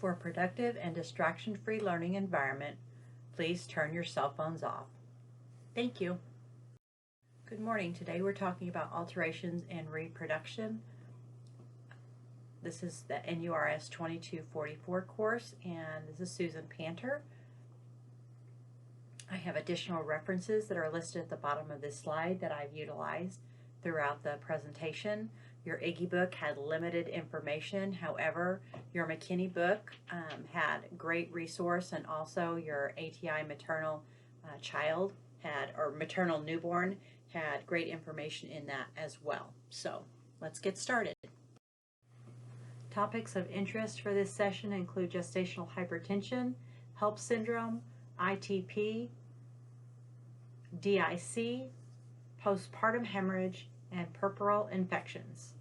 For a productive and distraction-free learning environment, please turn your cell phones off. Thank you. Good morning. Today we're talking about alterations in reproduction. This is the NURS2244 course, and this is Susan Panter. I have additional references that are listed at the bottom of this slide that I've utilized throughout the presentation. Your Iggy book had limited information. However, your McKinney book had great resource, and also your ATI maternal child or maternal newborn had great information in that as well. So let's get started. Topics of interest for this session include gestational hypertension, HELLP syndrome, ITP, DIC, postpartum hemorrhage, and puerperal infections.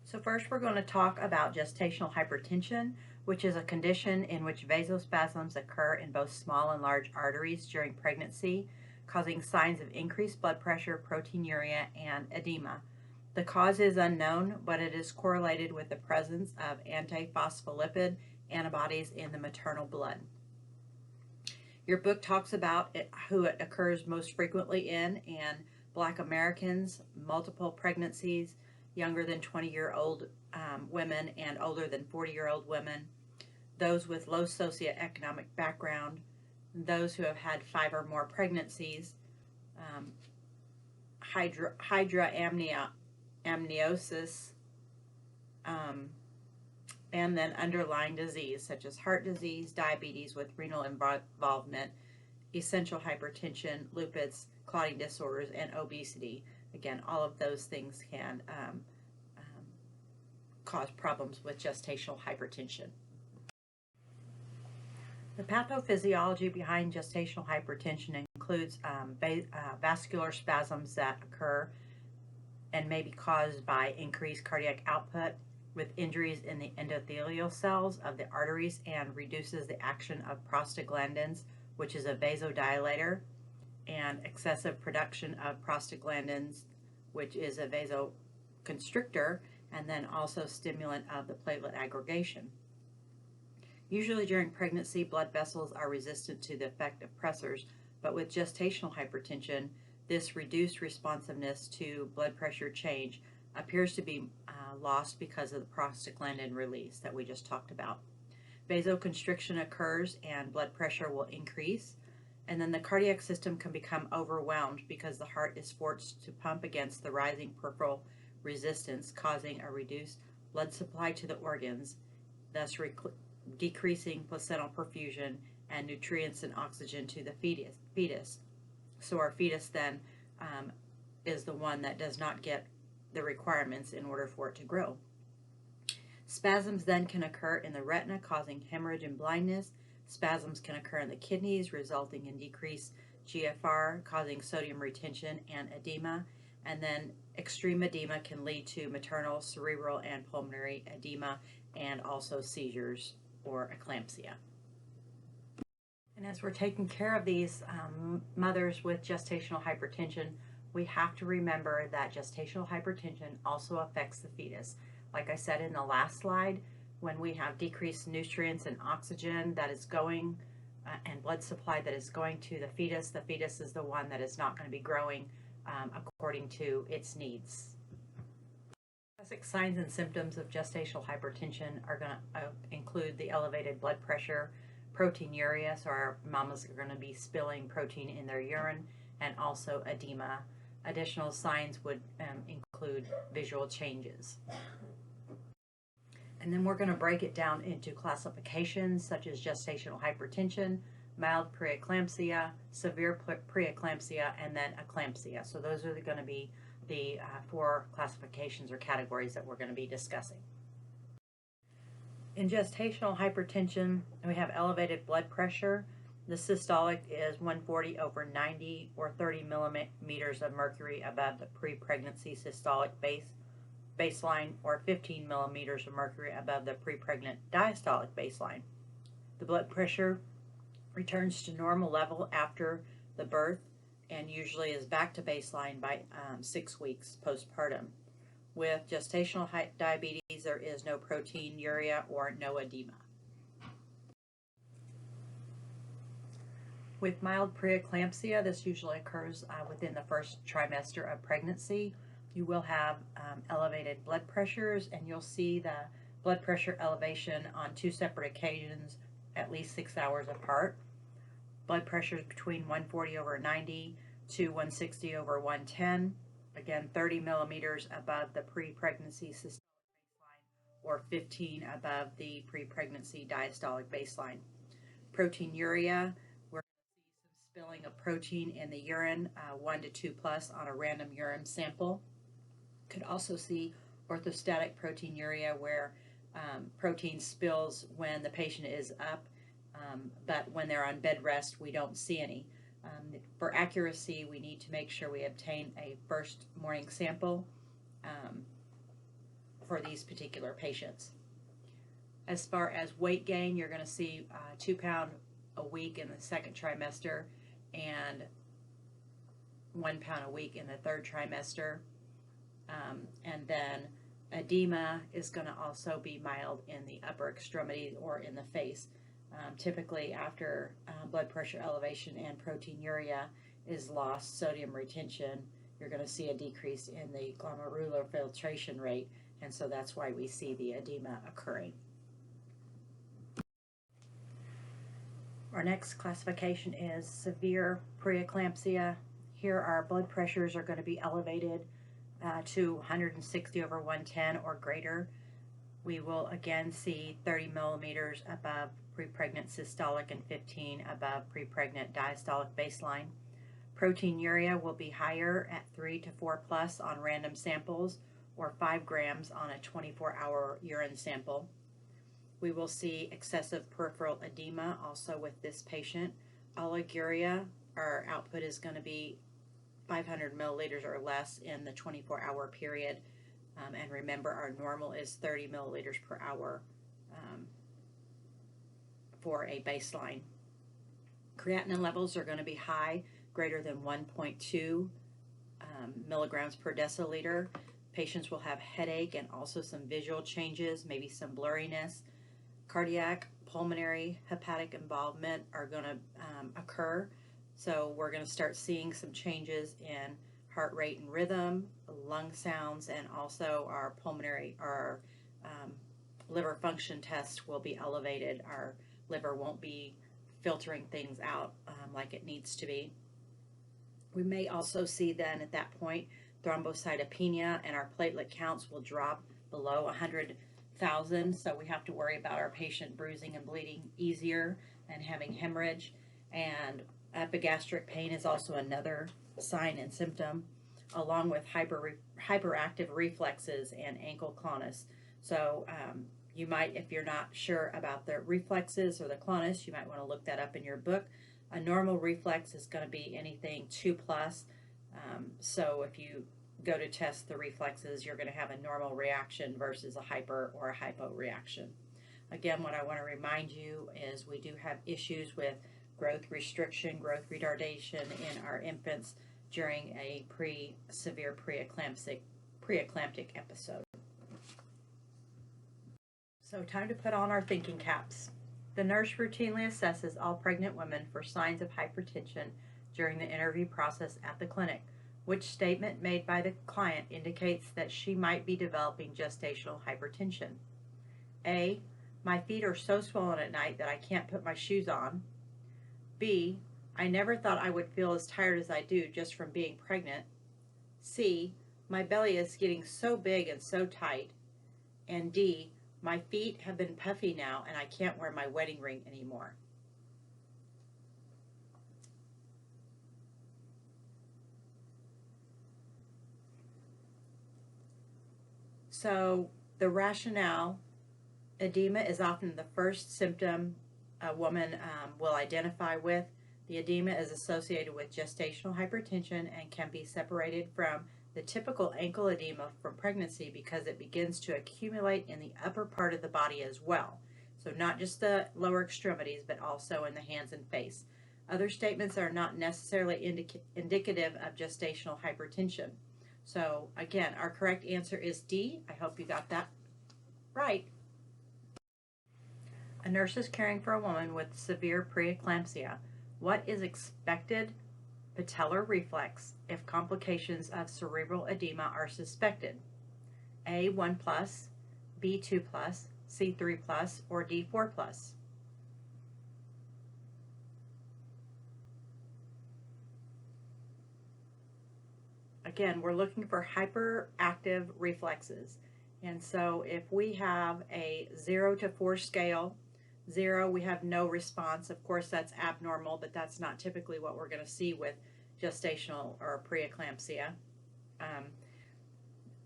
So first we're going to talk about gestational hypertension, which is a condition in which vasospasms occur in both small and large arteries during pregnancy, causing signs of increased blood pressure, proteinuria, and edema. The cause is unknown, but it is correlated with the presence of antiphospholipid antibodies in the maternal blood. Your book talks about who it occurs most frequently in Black Americans, multiple pregnancies, younger than 20-year-old women and older than 40-year-old women, those with low socioeconomic background, those who have had 5 or more pregnancies, hydramniosis, and then underlying disease such as heart disease, diabetes with renal involvement, essential hypertension, lupus, clotting disorders, and obesity. Again, all of those things can cause problems with gestational hypertension. The pathophysiology behind gestational hypertension includes vascular spasms that occur and may be caused by increased cardiac output with injuries in the endothelial cells of the arteries, and reduces the action of prostaglandins, which is a vasodilator, and excessive production of prostaglandins, which is a vasoconstrictor, and then also stimulant of the platelet aggregation. Usually during pregnancy, blood vessels are resistant to the effect of pressors, but with gestational hypertension, this reduced responsiveness to blood pressure change appears to be lost because of the prostaglandin release that we just talked about. Vasoconstriction occurs and blood pressure will increase, and then the cardiac system can become overwhelmed because the heart is forced to pump against the rising peripheral resistance, causing a reduced blood supply to the organs, thus decreasing placental perfusion and nutrients and oxygen to the fetus. So our fetus then is the one that does not get the requirements in order for it to grow. Spasms then can occur in the retina, causing hemorrhage and blindness. Spasms can occur in the kidneys, resulting in decreased GFR, causing sodium retention and edema. And then extreme edema can lead to maternal, cerebral, and pulmonary edema, and also seizures or eclampsia. And as we're taking care of these mothers with gestational hypertension, we have to remember that gestational hypertension also affects the fetus. Like I said in the last slide, when we have decreased nutrients and oxygen that is going and blood supply that is going to the fetus is the one that is not going to be growing according to its needs. Classic signs and symptoms of gestational hypertension are going to include the elevated blood pressure, proteinuria, so our mamas are going to be spilling protein in their urine, and also edema. Additional signs would include visual changes. And then we're going to break it down into classifications such as gestational hypertension, mild preeclampsia, severe preeclampsia, and then eclampsia. So those are going to be the 4 classifications or categories that we're going to be discussing. In gestational hypertension, we have elevated blood pressure. The systolic is 140/90 or 30 millimeters of mercury above the pre-pregnancy systolic baseline, or 15 millimeters of mercury above the pre-pregnant diastolic baseline. The blood pressure returns to normal level after the birth and usually is back to baseline by 6 weeks postpartum. With gestational diabetes, there is no proteinuria or no edema. With mild preeclampsia, this usually occurs within the first trimester of pregnancy. You will have elevated blood pressures, and you'll see the blood pressure elevation on 2 separate occasions at least 6 hours apart. Blood pressures between 140/90 to 160/110. Again, 30 millimeters above the pre-pregnancy systolic baseline or 15 above the pre-pregnancy diastolic baseline. Proteinuria, we're going to see some spilling of protein in the urine, 1 to 2 plus on a random urine sample. Could also see orthostatic proteinuria, where protein spills when the patient is up, but when they're on bed rest, we don't see any. For accuracy, we need to make sure we obtain a first morning sample for these particular patients. As far as weight gain, you're going to see 2 pounds a week in the second trimester and 1 pound a week in the third trimester. And then edema is going to also be mild in the upper extremity or in the face. Typically after blood pressure elevation and proteinuria is lost, sodium retention, you're going to see a decrease in the glomerular filtration rate, and so that's why we see the edema occurring. Our next classification is severe preeclampsia. Here our blood pressures are going to be elevated to 160/110 or greater. We will again see 30 millimeters above pre-pregnant systolic and 15 above pre-pregnant diastolic baseline. Proteinuria will be higher at 3 to 4 plus on random samples or 5 grams on a 24-hour urine sample. We will see excessive peripheral edema also with this patient. Oliguria, our output is going to be 500 milliliters or less in the 24-hour period. And remember, our normal is 30 milliliters per hour for a baseline. Creatinine levels are going to be high, greater than 1.2 milligrams per deciliter. Patients will have headache and also some visual changes, maybe some blurriness. Cardiac, pulmonary, hepatic involvement are going to occur. So we're going to start seeing some changes in heart rate and rhythm, lung sounds, and also our pulmonary, our liver function test will be elevated. Our liver won't be filtering things out like it needs to be. We may also see then at that point thrombocytopenia, and our platelet counts will drop below 100,000, so we have to worry about our patient bruising and bleeding easier and having hemorrhage. And epigastric pain is also another sign and symptom, along with hyperactive reflexes and ankle CLONUS. So you might, if you're not sure about the reflexes or the CLONUS, you might want to look that up in your book. A normal reflex is going to be anything 2 plus. So if you go to test the reflexes, you're going to have a normal reaction versus a hyper or a hypo reaction. Again, what I want to remind you is we do have issues with growth restriction, growth retardation in our infants during a severe preeclamptic episode. So time to put on our thinking caps. The nurse routinely assesses all pregnant women for signs of hypertension during the interview process at the clinic. Which statement made by the client indicates that she might be developing gestational hypertension? A, my feet are so swollen at night that I can't put my shoes on. B, I never thought I would feel as tired as I do just from being pregnant. C, my belly is getting so big and so tight. And D, my feet have been puffy now and I can't wear my wedding ring anymore. So the rationale, edema is often the first symptom a woman will identify with. The edema is associated with gestational hypertension and can be separated from the typical ankle edema from pregnancy because it begins to accumulate in the upper part of the body as well. So not just the lower extremities, but also in the hands and face. Other statements are not necessarily indicative of gestational hypertension. So again, our correct answer is D. I hope you got that right. A nurse is caring for a woman with severe preeclampsia. What is expected patellar reflex if complications of cerebral edema are suspected? A 1 plus, B 2 plus, C 3 plus, or D 4 plus? Again, we're looking for hyperactive reflexes. And so if we have a 0 to 4 scale, 0, we have no response. Of course, that's abnormal, but that's not typically what we're going to see with gestational or preeclampsia.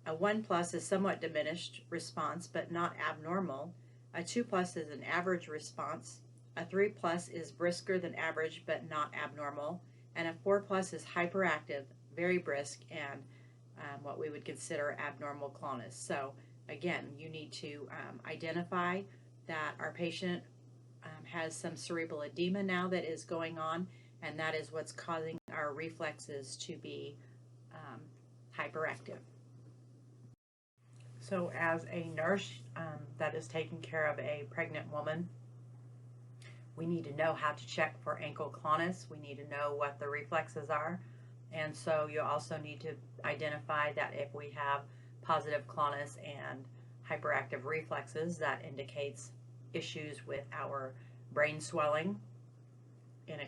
A 1 plus is somewhat diminished response, but not abnormal. A 2 plus is an average response. A 3 plus is brisker than average, but not abnormal. And a 4 plus is hyperactive, very brisk, and what we would consider abnormal CLONUS. So again, you need to identify that our patient has some cerebral edema now that is going on, and that is what's causing our reflexes to be hyperactive. So as a nurse that is taking care of a pregnant woman, we need to know how to check for ankle CLONUS. We need to know what the reflexes are. And so you also need to identify that if we have positive CLONUS and hyperactive reflexes, that indicates issues with our brain swelling and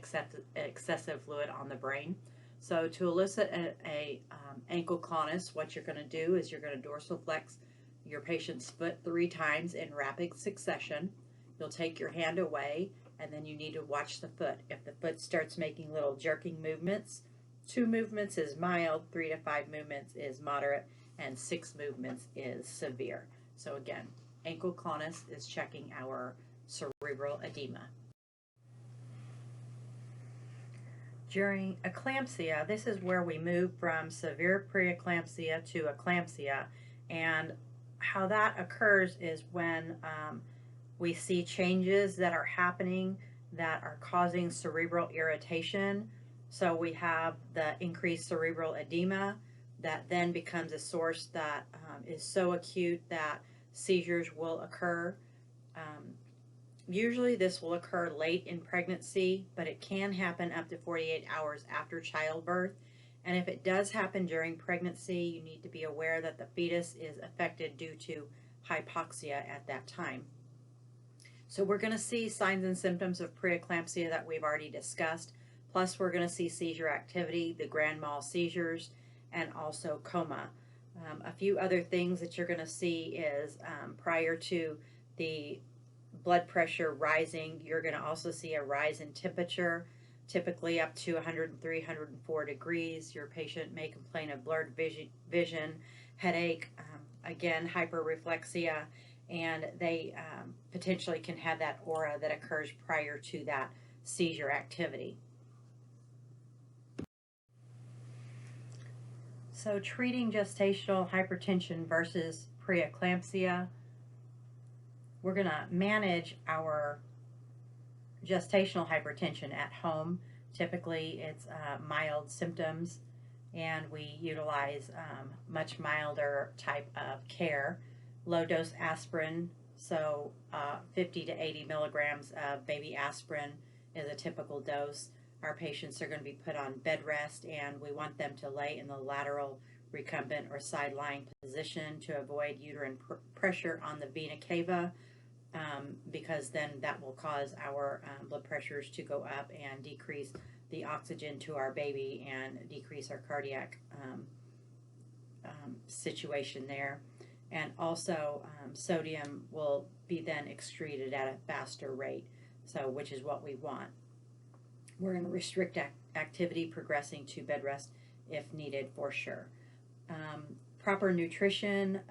excessive fluid on the brain. So to elicit a ankle CLONUS, what you're going to do is you're going to dorsiflex your patient's foot 3 times in rapid succession. You'll take your hand away, and then you need to watch the foot. If the foot starts making little jerking movements, 2 movements is mild, 3 to 5 movements is moderate, and 6 movements is severe. So again, ankle CLONUS is checking our cerebral edema. During eclampsia, this is where we move from severe preeclampsia to eclampsia, and how that occurs is when we see changes that are happening that are causing cerebral irritation. So we have the increased cerebral edema that then becomes a source that is so acute that seizures will occur. Usually this will occur late in pregnancy, but it can happen up to 48 hours after childbirth. And if it does happen during pregnancy, you need to be aware that the fetus is affected due to hypoxia at that time. So we're going to see signs and symptoms of preeclampsia that we've already discussed. Plus, we're going to see seizure activity, the grand mal seizures, and also coma. A few other things that you're going to see is prior to the blood pressure rising, you're going to also see a rise in temperature, typically up to 103, 104 degrees. Your patient may complain of blurred vision, headache, again, hyperreflexia, and they potentially can have that aura that occurs prior to that seizure activity. So treating gestational hypertension versus preeclampsia, we're going to manage our gestational hypertension at home. Typically it's mild symptoms, and we utilize much milder type of care. Low dose aspirin, so 50 to 80 milligrams of baby aspirin is a typical dose. Our patients are going to be put on bed rest, and we want them to lay in the lateral recumbent or side-lying position to avoid uterine pressure on the vena cava, because then that will cause our blood pressures to go up and decrease the oxygen to our baby and decrease our cardiac situation there. And also sodium will be then excreted at a faster rate, so which is what we want. We're going to restrict activity progressing to bed rest if needed for sure. Proper nutrition,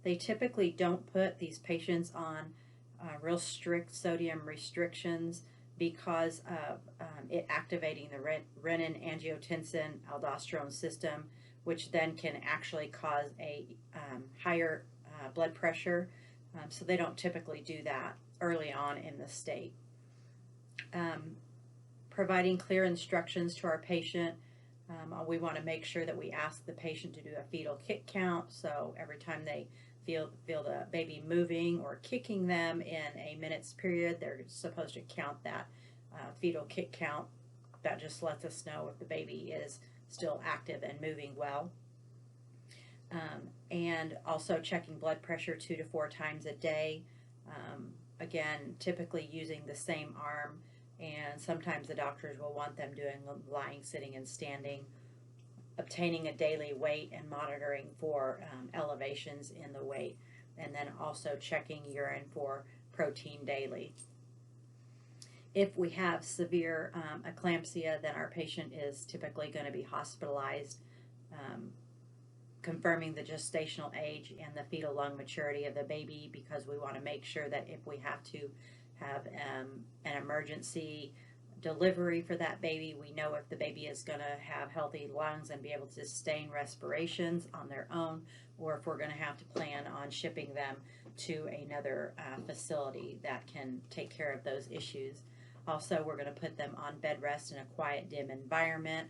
they typically don't put these patients on real strict sodium restrictions because of it activating the renin-angiotensin-aldosterone system, which then can actually cause a higher blood pressure. So they don't typically do that early on in the state. Providing clear instructions to our patient We want to make sure that we ask the patient to do a fetal kick count, so every time they feel the baby moving or kicking them in a minute's period, they're supposed to count that fetal kick count. That just lets us know if the baby is still active and moving well. And also checking blood pressure 2 to 4 times a day. Again, typically using the same arm, and sometimes the doctors will want them doing lying, sitting, and standing. Obtaining a daily weight and monitoring for elevations in the weight, and then also checking urine for protein daily. If we have severe eclampsia, then our patient is typically going to be hospitalized, confirming the gestational age and the fetal lung maturity of the baby, because we want to make sure that if we have to have an emergency delivery for that baby, we know if the baby is going to have healthy lungs and be able to sustain respirations on their own, or if we're going to have to plan on shipping them to another facility that can take care of those issues. Also, we're going to put them on bed rest in a quiet, dim environment,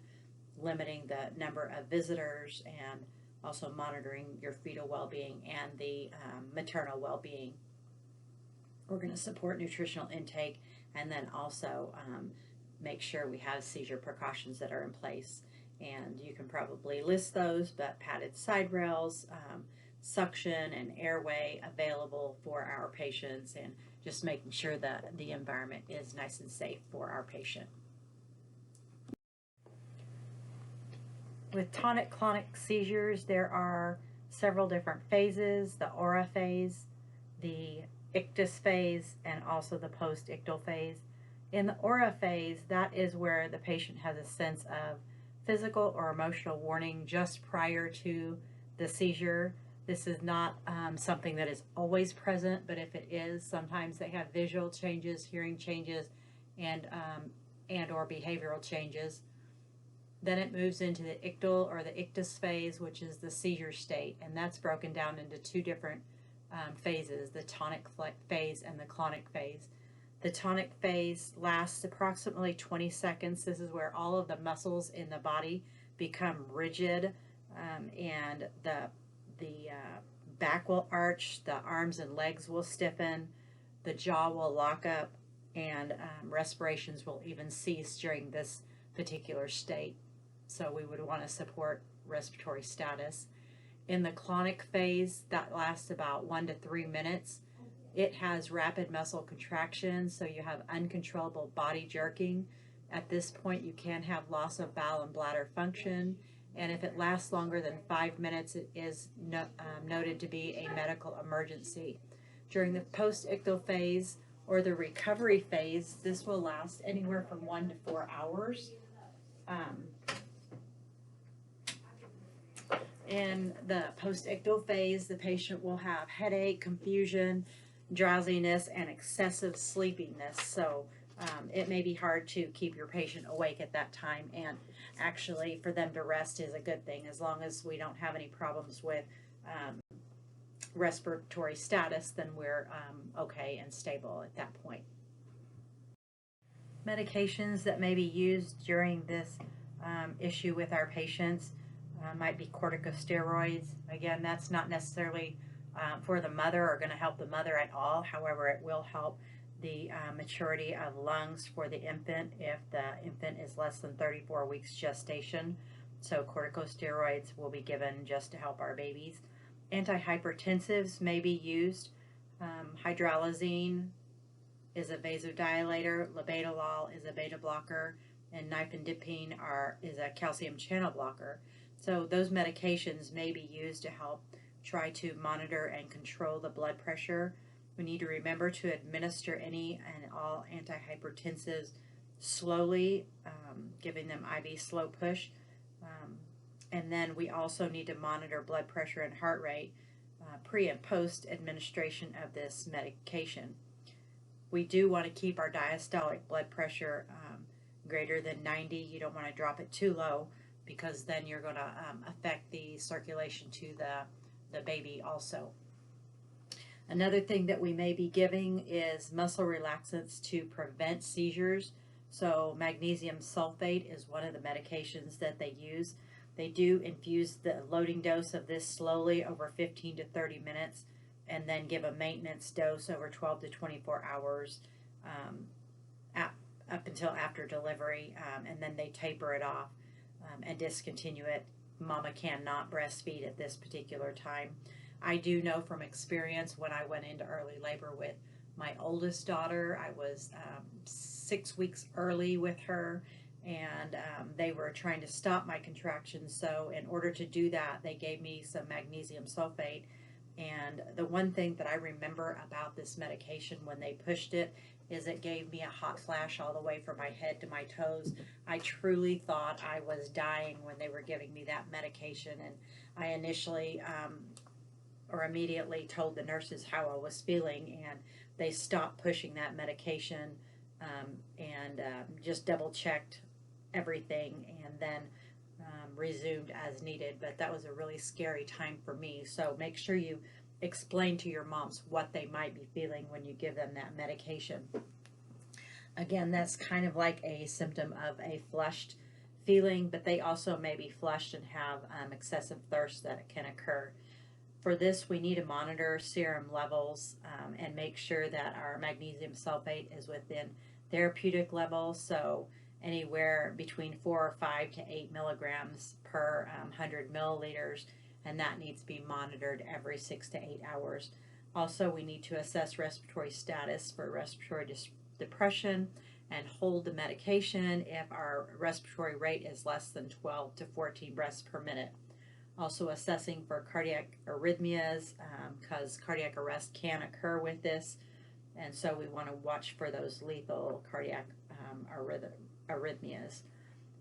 limiting the number of visitors, and also monitoring your fetal well-being and the maternal well-being. We're going to support nutritional intake, and then also make sure we have seizure precautions that are in place. And you can probably list those, but padded side rails, suction and airway available for our patients, and just making sure that the environment is nice and safe for our patient. With tonic-clonic seizures, there are several different phases: the aura phase, the ictus phase, and also the post-ictal phase. In the aura phase, that is where the patient has a sense of physical or emotional warning just prior to the seizure. This is not something that is always present, but if it is, sometimes they have visual changes, hearing changes, and or behavioral changes. Then it moves into the ictal or the ictus phase, which is the seizure state, and that's broken down into 2 different phases: the tonic phase and the clonic phase. The tonic phase lasts approximately 20 seconds. This is where all of the muscles in the body become rigid, and the back will arch, the arms and legs will stiffen, the jaw will lock up, and respirations will even cease during this particular state. So we would want to support respiratory status. In the clonic phase, that lasts about 1 to 3 minutes. It has rapid muscle contraction, so you have uncontrollable body jerking. At this point, you can have loss of bowel and bladder function, and if it lasts longer than 5 minutes, it is noted to be a medical emergency. During the post-ictal phase or the recovery phase, this will last anywhere from 1 to 4 hours. In the post-ictal phase, the patient will have headache, confusion, drowsiness, and excessive sleepiness. So it may be hard to keep your patient awake at that time, and actually for them to rest is a good thing, as long as we don't have any problems with respiratory status, then we're okay and stable at that point. Medications that may be used during this issue with our patients might be corticosteroids. Again, that's not necessarily for the mother or going to help the mother at all. However, it will help the maturity of lungs for the infant if the infant is less than 34 weeks gestation. So corticosteroids will be given just to help our babies. Antihypertensives may be used. Hydralazine is a vasodilator, labetalol is a beta blocker, and nifedipine is a calcium channel blocker. So those medications may be used to help try to monitor and control the blood pressure. We need to remember to administer any and all antihypertensives slowly, giving them IV slow push. And then we also need to monitor blood pressure and heart rate pre and post administration of this medication. We do want to keep our diastolic blood pressure greater than 90. You don't want to drop it too low, because then you're going to affect the circulation to the baby also. Another thing that we may be giving is muscle relaxants to prevent seizures. So magnesium sulfate is one of the medications that they use. They do infuse the loading dose of this slowly over 15 to 30 minutes and then give a maintenance dose over 12 to 24 hours up until after delivery, and then they taper it off and discontinue it. Mama cannot breastfeed at this particular time. I do know from experience when I went into early labor with my oldest daughter, I was 6 weeks early with her, and they were trying to stop my contractions. So in order to do that, they gave me some magnesium sulfate. And the one thing that I remember about this medication when they pushed it is it gave me a hot flash all the way from my head to my toes. I truly thought I was dying when they were giving me that medication, and I initially or immediately told the nurses how I was feeling, and they stopped pushing that medication and just double checked everything and then resumed as needed. But that was a really scary time for me. So make sure you explain to your moms what they might be feeling when you give them that medication. Again, that's kind of like a symptom of a flushed feeling, but they also may be flushed and have excessive thirst that can occur. For this, we need to monitor serum levels and make sure that our magnesium sulfate is within therapeutic levels, so anywhere between 4 or 5 to 8 milligrams per 100 milliliters, and that needs to be monitored every 6 to 8 hours. Also, we need to assess respiratory status for respiratory depression and hold the medication if our respiratory rate is less than 12 to 14 breaths per minute. Also assessing for cardiac arrhythmias, because cardiac arrest can occur with this, and so we want to watch for those lethal cardiac arrhythmias.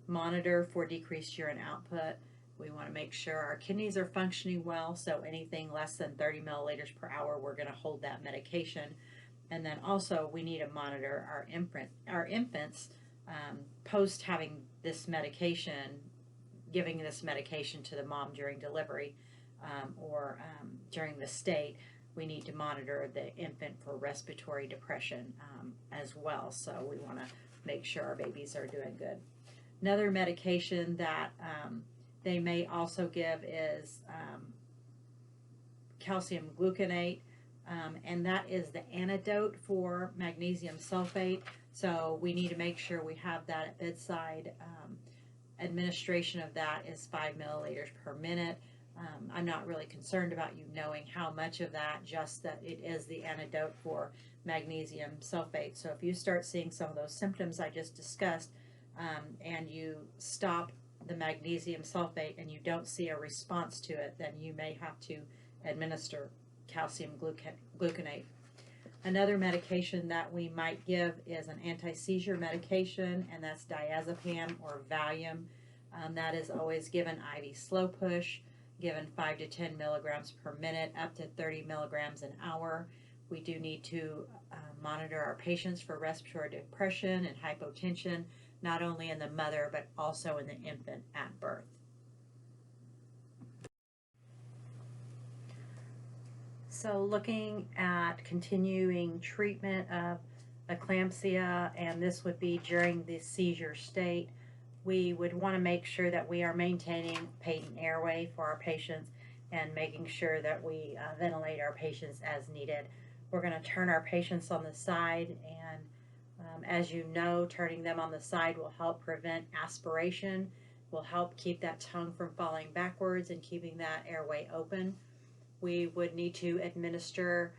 Monitor for decreased urine output. We want to make sure our kidneys are functioning well, so anything less than 30 milliliters per hour, we're going to hold that medication. And then also we need to monitor our infants post having this medication, giving this medication to the mom during delivery or during the state. We need to monitor the infant for respiratory depression as well. So we want to make sure our babies are doing good. Another medication that they may also give is calcium gluconate, and that is the antidote for magnesium sulfate. So we need to make sure we have that at bedside. Administration of that is 5 milliliters per minute. I'm not really concerned about you knowing how much of that, just that it is the antidote for magnesium sulfate. So if you start seeing some of those symptoms I just discussed and you stop the magnesium sulfate and you don't see a response to it, then you may have to administer calcium gluconate. Another medication that we might give is an anti-seizure medication, and that's diazepam or Valium. That is always given IV slow push, given 5 to 10 milligrams per minute, up to 30 milligrams an hour. We do need to monitor our patients for respiratory depression and hypotension, not only in the mother, but also in the infant at birth. So looking at continuing treatment of eclampsia, and this would be during the seizure state, we would want to make sure that we are maintaining patent airway for our patients and making sure that we ventilate our patients as needed. We're going to turn our patients on the side, and as you know, turning them on the side will help prevent aspiration, will help keep that tongue from falling backwards and keeping that airway open. We would need to administer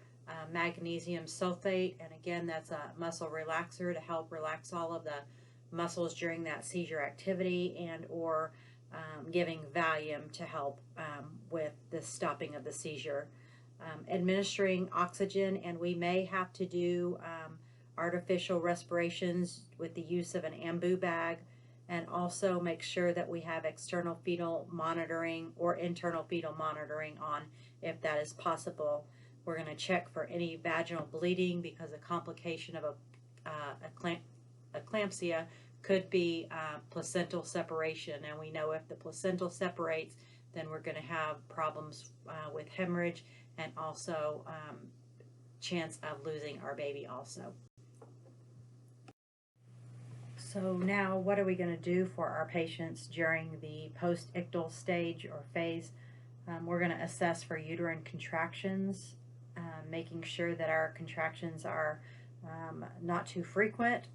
magnesium sulfate, and again, that's a muscle relaxer to help relax all of the muscles during that seizure activity, and or giving Valium to help with the stopping of the seizure. Administering oxygen, and we may have to do artificial respirations with the use of an ambu bag, and also make sure that we have external fetal monitoring or internal fetal monitoring on if that is possible. We're going to check for any vaginal bleeding, because a complication of eclampsia could be placental separation, and we know if the placental separates, then we're going to have problems with hemorrhage and also chance of losing our baby also. So now what are we going to do for our patients during the post-ictal stage or phase? We're going to assess for uterine contractions, making sure that our contractions are not too frequent,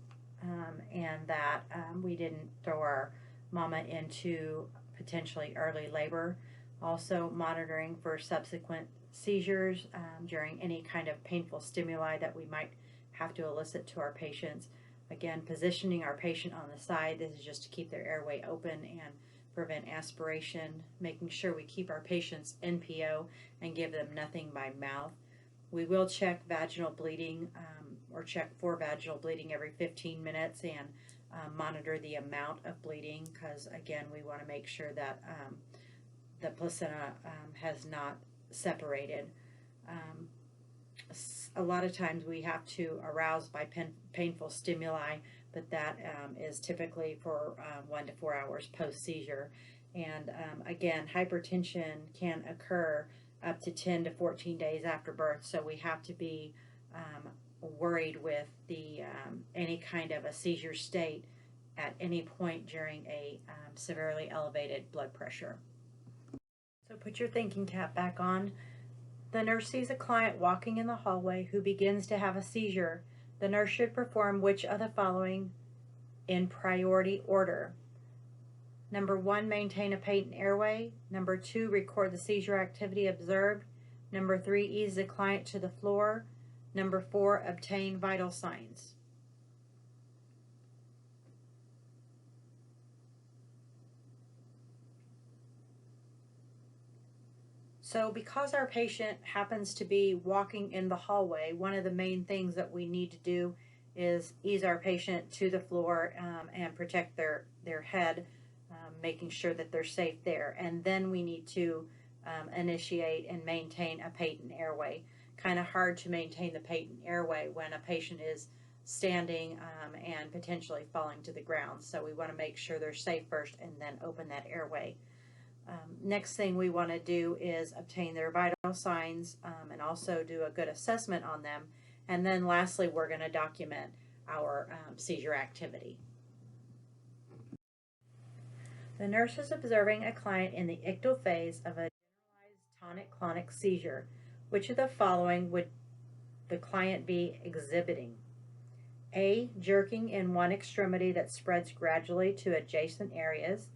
and that we didn't throw our mama into potentially early labor. Also monitoring for subsequent seizures during any kind of painful stimuli that we might have to elicit to our patients. Again, positioning our patient on the side. This is just to keep their airway open and prevent aspiration, making sure we keep our patients NPO and give them nothing by mouth. We will check vaginal bleeding or check for vaginal bleeding every 15 minutes and monitor the amount of bleeding, because again, we want to make sure that the placenta has not separated. A lot of times we have to arouse by painful stimuli, but that is typically for 1 to 4 hours post-seizure. And again, hypertension can occur up to 10 to 14 days after birth, so we have to be worried with the any kind of a seizure state at any point during a severely elevated blood pressure. So put your thinking cap back on. The nurse sees a client walking in the hallway who begins to have a seizure. The nurse should perform which of the following in priority order? Number 1, maintain a patent airway. Number 2, record the seizure activity observed. Number 3, ease the client to the floor. Number 4, obtain vital signs. So because our patient happens to be walking in the hallway, one of the main things that we need to do is ease our patient to the floor and protect their head, making sure that they're safe there. And then we need to initiate and maintain a patent airway. Kind of hard to maintain the patent airway when a patient is standing and potentially falling to the ground. So we want to make sure they're safe first and then open that airway. Next thing we want to do is obtain their vital signs and also do a good assessment on them. And then lastly, we're going to document our seizure activity. The nurse is observing a client in the ictal phase of a generalized tonic-clonic seizure. Which of the following would the client be exhibiting? A, jerking in one extremity that spreads gradually to adjacent areas.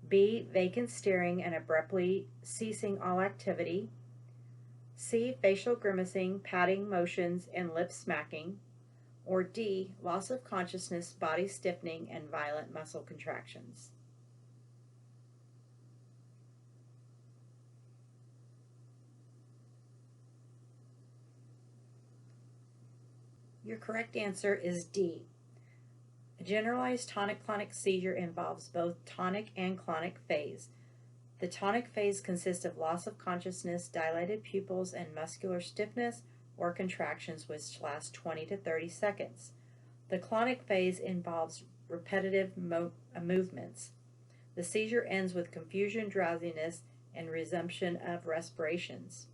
B, vacant staring and abruptly ceasing all activity. C, facial grimacing, patting motions, and lip smacking. Or D, loss of consciousness, body stiffening, and violent muscle contractions. Your correct answer is D. A generalized tonic-clonic seizure involves both tonic and clonic phase. The tonic phase consists of loss of consciousness, dilated pupils, and muscular stiffness or contractions which last 20 to 30 seconds. The clonic phase involves repetitive movements. The seizure ends with confusion, drowsiness, and resumption of respirations.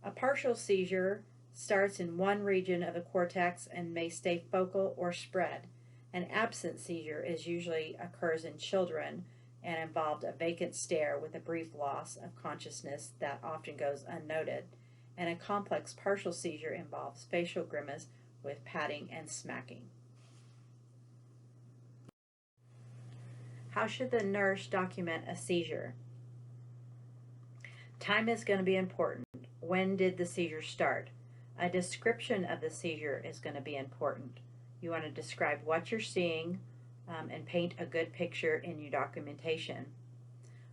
A partial seizure starts in one region of the cortex and may stay focal or spread. An absent seizure usually occurs in children and involved a vacant stare with a brief loss of consciousness that often goes unnoted. And a complex partial seizure involves facial grimace with patting and smacking. How should the nurse document a seizure? Time is going to be important. When did the seizure start? A description of the seizure is going to be important. You want to describe what you're seeing and paint a good picture in your documentation.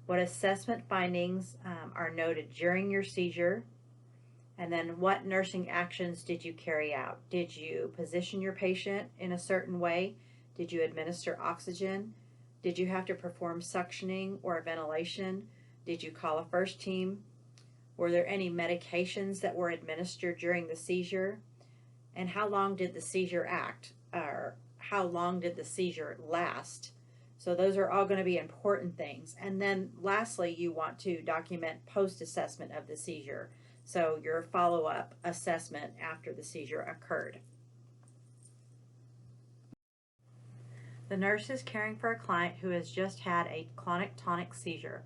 What assessment findings are noted during your seizure? And then what nursing actions did you carry out? Did you position your patient in a certain way? Did you administer oxygen? Did you have to perform suctioning or ventilation? Did you call a first team? Were there any medications that were administered during the seizure? And how long did the seizure act? Or how long did the seizure last? So those are all going to be important things. And then lastly, you want to document post-assessment of the seizure. So your follow-up assessment after the seizure occurred. The nurse is caring for a client who has just had a clonic-tonic seizure.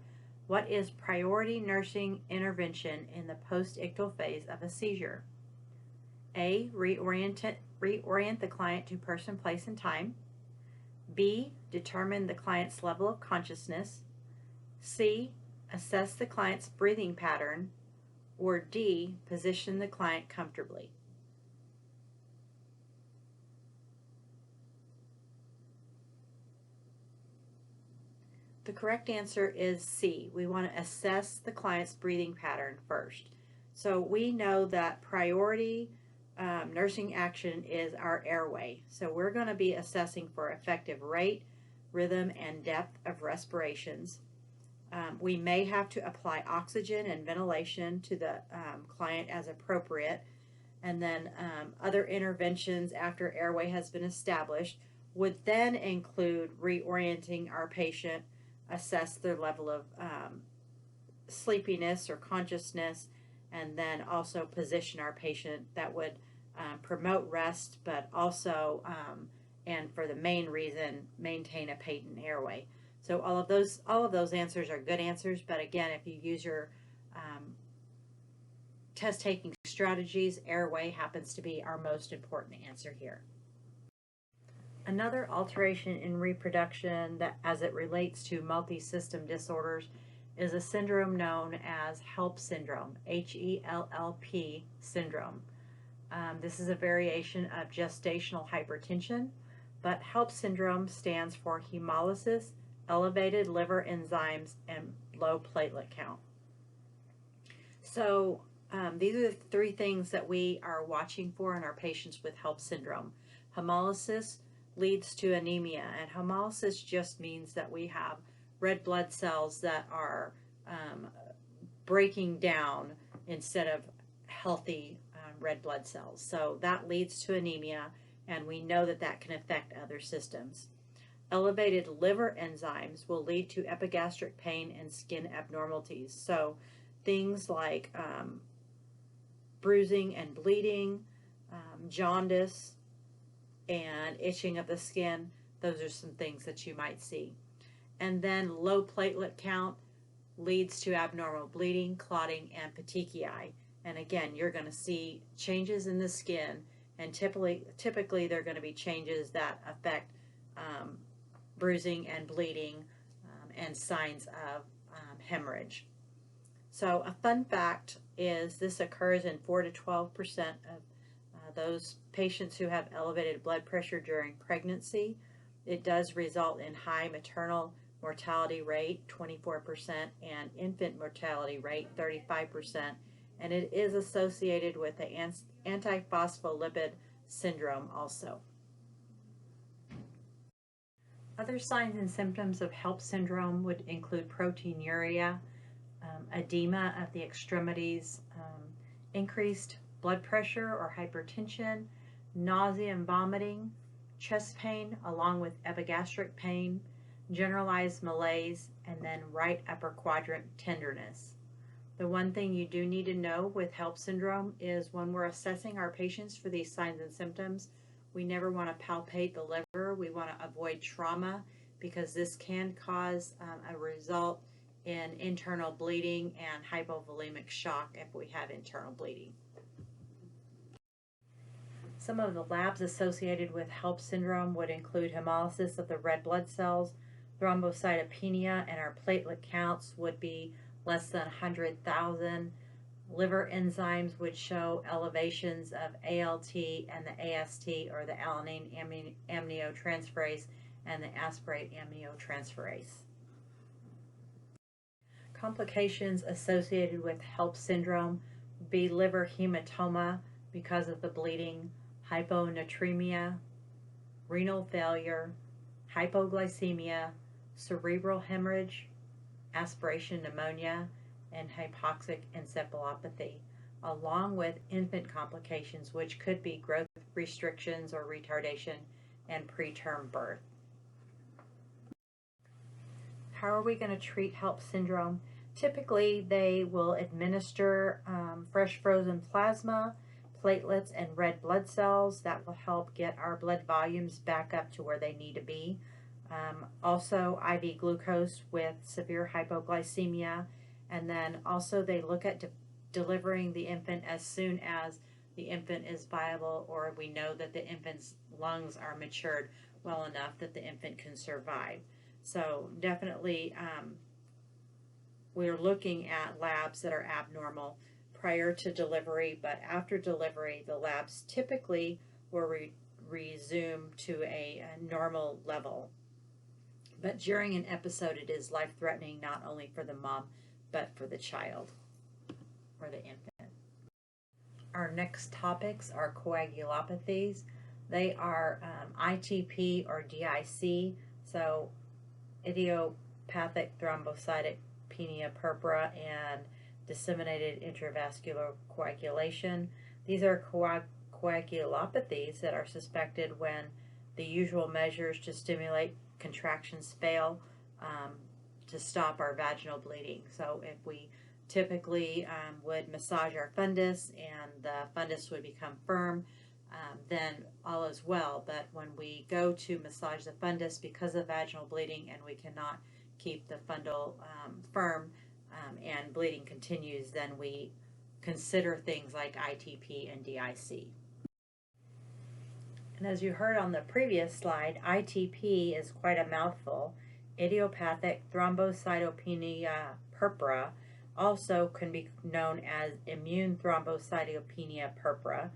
What is priority nursing intervention in the postictal phase of a seizure? A. Reorient the client to person, place, and time. B. Determine the client's level of consciousness. C. Assess the client's breathing pattern. Or D. Position the client comfortably. The correct answer is C. We want to assess the client's breathing pattern first. So we know that priority nursing action is our airway. So we're going to be assessing for effective rate, rhythm, and depth of respirations. We may have to apply oxygen and ventilation to the client as appropriate. And then other interventions after airway has been established would then include reorienting our patient, assess their level of sleepiness or consciousness, and then also position our patient. That would promote rest, but also, and for the main reason, maintain a patent airway. So all of those answers are good answers, but again, if you use your test-taking strategies, airway happens to be our most important answer here. Another alteration in reproduction that, as it relates to multi-system disorders, is a syndrome known as HELLP syndrome, HELLP syndrome. This is a variation of gestational hypertension, but HELLP syndrome stands for hemolysis, elevated liver enzymes, and low platelet count. So these are the three things that we are watching for in our patients with HELLP syndrome. Hemolysis leads to anemia, and hemolysis just means that we have red blood cells that are breaking down instead of healthy red blood cells. So that leads to anemia, and we know that that can affect other systems. Elevated liver enzymes will lead to epigastric pain and skin abnormalities. So things like bruising and bleeding, jaundice, and itching of the skin, those are some things that you might see. And then low platelet count leads to abnormal bleeding, clotting, and petechiae. And again, you're going to see changes in the skin, and typically they're going to be changes that affect bruising and bleeding and signs of hemorrhage. So a fun fact is this occurs in 4 to 12% of those patients who have elevated blood pressure during pregnancy. It does result in high maternal mortality rate, 24%, and infant mortality rate, 35%, and it is associated with the antiphospholipid syndrome also. Other signs and symptoms of HELLP syndrome would include proteinuria, edema of the extremities, increased blood pressure or hypertension, nausea and vomiting, chest pain along with epigastric pain, generalized malaise, and then right upper quadrant tenderness. The one thing you do need to know with HELLP syndrome is when we're assessing our patients for these signs and symptoms, we never want to palpate the liver. We want to avoid trauma because this can cause a result in internal bleeding and hypovolemic shock if we have internal bleeding. Some of the labs associated with HELLP syndrome would include hemolysis of the red blood cells, thrombocytopenia, and our platelet counts would be less than 100,000. Liver enzymes would show elevations of ALT and the AST, or the alanine aminotransferase and the aspartate aminotransferase. Complications associated with HELLP syndrome would be liver hematoma because of the bleeding, hyponatremia, renal failure, hypoglycemia, cerebral hemorrhage, aspiration pneumonia, and hypoxic encephalopathy, along with infant complications, which could be growth restrictions or retardation and preterm birth. How are we going to treat HELLP syndrome? Typically, they will administer fresh frozen plasma, platelets, and red blood cells. That will help get our blood volumes back up to where they need to be. Also IV glucose with severe hypoglycemia, and then also they look at delivering the infant as soon as the infant is viable, or we know that the infant's lungs are matured well enough that the infant can survive. So definitely we're looking at labs that are abnormal prior to delivery, but after delivery the labs typically will resume to a normal level. But during an episode it is life-threatening not only for the mom but for the child or the infant. Our next topics are coagulopathies. They are ITP or DIC, so idiopathic thrombocytopenia purpura and disseminated intravascular coagulation. These are coagulopathies that are suspected when the usual measures to stimulate contractions fail to stop our vaginal bleeding. So if we typically would massage our fundus and the fundus would become firm, then all is well. But when we go to massage the fundus because of vaginal bleeding and we cannot keep the fundal firm and bleeding continues, then we consider things like ITP and DIC. And as you heard on the previous slide, ITP is quite a mouthful. Idiopathic thrombocytopenia purpura also can be known as immune thrombocytopenia purpura.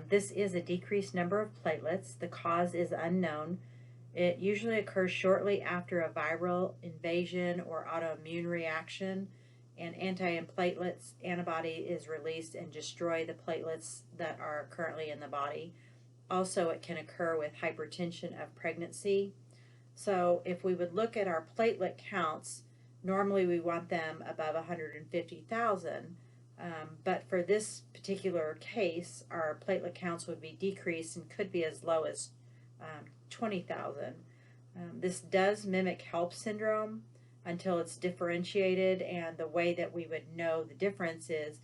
This is a decreased number of platelets. The cause is unknown. It usually occurs shortly after a viral invasion or autoimmune reaction, and anti-platelets antibody is released and destroy the platelets that are currently in the body. Also, it can occur with hypertension of pregnancy. So if we would look at our platelet counts, normally we want them above 150,000, but for this particular case, our platelet counts would be decreased and could be as low as 20,000. This does mimic HELLP syndrome until it's differentiated, and the way that we would know the difference is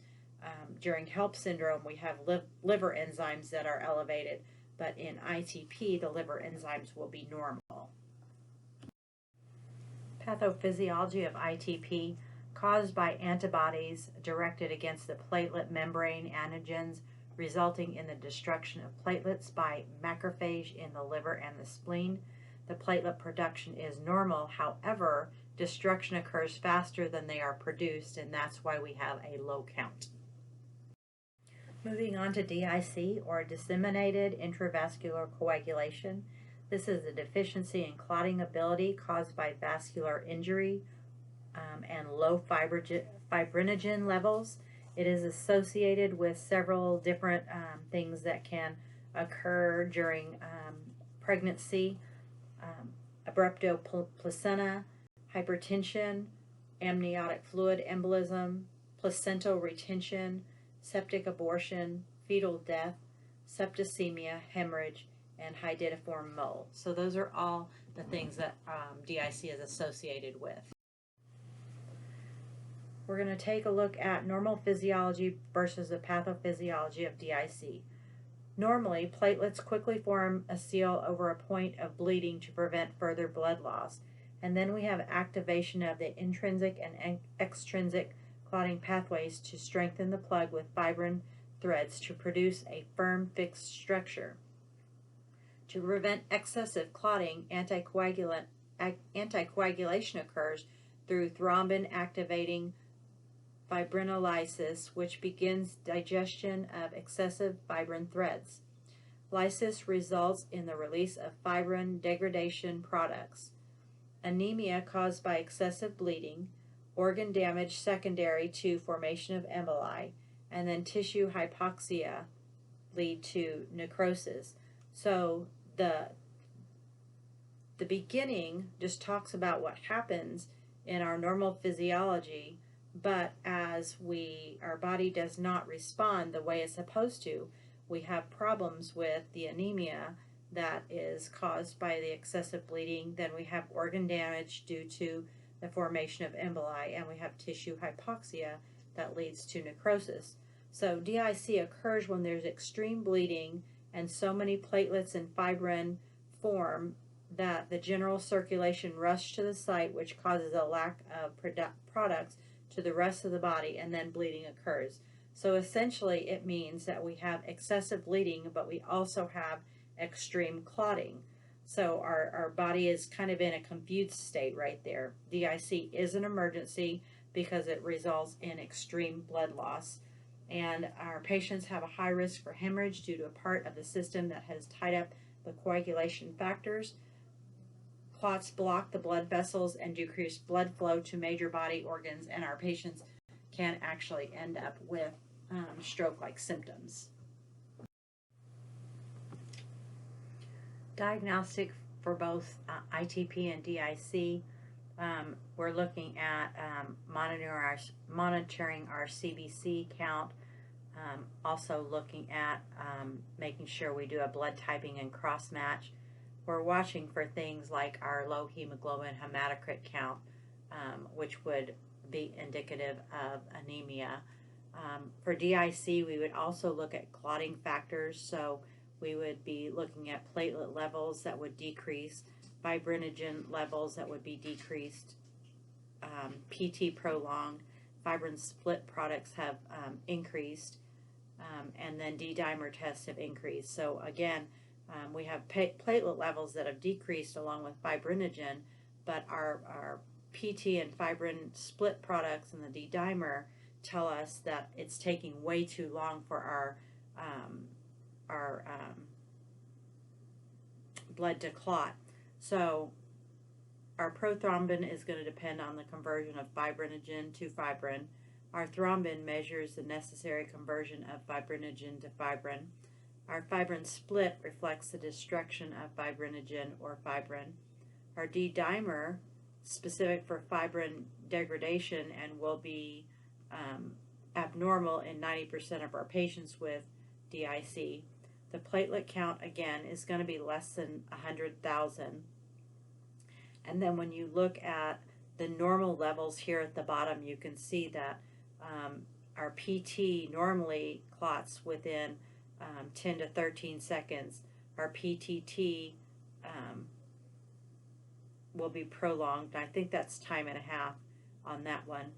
during HELLP syndrome we have liver enzymes that are elevated, but in ITP the liver enzymes will be normal. Pathophysiology of ITP caused by antibodies directed against the platelet membrane antigens, resulting in the destruction of platelets by macrophage in the liver and the spleen. The platelet production is normal, however, destruction occurs faster than they are produced, and that's why we have a low count. Moving on to DIC, or disseminated intravascular coagulation. This is a deficiency in clotting ability caused by vascular injury and low fibrinogen levels. It is associated with several different things that can occur during pregnancy: abruptoplacenta, hypertension, amniotic fluid embolism, placental retention, septic abortion, fetal death, septicemia, hemorrhage, and hydatiform mole. So those are all the things that DIC is associated with. We're going to take a look at normal physiology versus the pathophysiology of DIC. Normally, platelets quickly form a seal over a point of bleeding to prevent further blood loss, and then we have activation of the intrinsic and extrinsic clotting pathways to strengthen the plug with fibrin threads to produce a firm, fixed structure. To prevent excessive clotting, anticoagulation occurs through thrombin activating fibrinolysis, which begins digestion of excessive fibrin threads. Lysis results in the release of fibrin degradation products. Anemia caused by excessive bleeding, organ damage secondary to formation of emboli, and then tissue hypoxia lead to necrosis. So the beginning just talks about what happens in our normal physiology, but as our body does not respond the way it's supposed to, we have problems with the anemia that is caused by the excessive bleeding. Then we have organ damage due to the formation of emboli, and we have tissue hypoxia that leads to necrosis. So DIC occurs when there's extreme bleeding and so many platelets and fibrin form that the general circulation rushed to the site, which causes a lack of products to the rest of the body, and then bleeding occurs. So essentially it means that we have excessive bleeding, but we also have extreme clotting. So our body is kind of in a confused state right there. DIC is an emergency because it results in extreme blood loss. And our patients have a high risk for hemorrhage due to a part of the system that has tied up the coagulation factors. Clots block the blood vessels and decrease blood flow to major body organs, and our patients can actually end up with stroke-like symptoms. Diagnostic for both ITP and DIC. We're looking at monitoring our CBC count, also looking at making sure we do a blood typing and cross-match. We're watching for things like our low hemoglobin hematocrit count, which would be indicative of anemia. For DIC, we would also look at clotting factors, so we would be looking at platelet levels that would decrease, fibrinogen levels that would be decreased, PT prolonged, fibrin split products have increased, and then D-dimer tests have increased. So again, we have platelet levels that have decreased along with fibrinogen, but our PT and fibrin split products and the D-dimer tell us that it's taking way too long for our blood to clot. So our prothrombin is going to depend on the conversion of fibrinogen to fibrin. Our thrombin measures the necessary conversion of fibrinogen to fibrin. Our fibrin split reflects the destruction of fibrinogen or fibrin. Our D-dimer, specific for fibrin degradation and will be abnormal in 90% of our patients with DIC. The platelet count, again, is going to be less than 100,000. And then when you look at the normal levels here at the bottom, you can see that our PT normally clots within 10 to 13 seconds. Our PTT will be prolonged. I think that's time and a half on that one.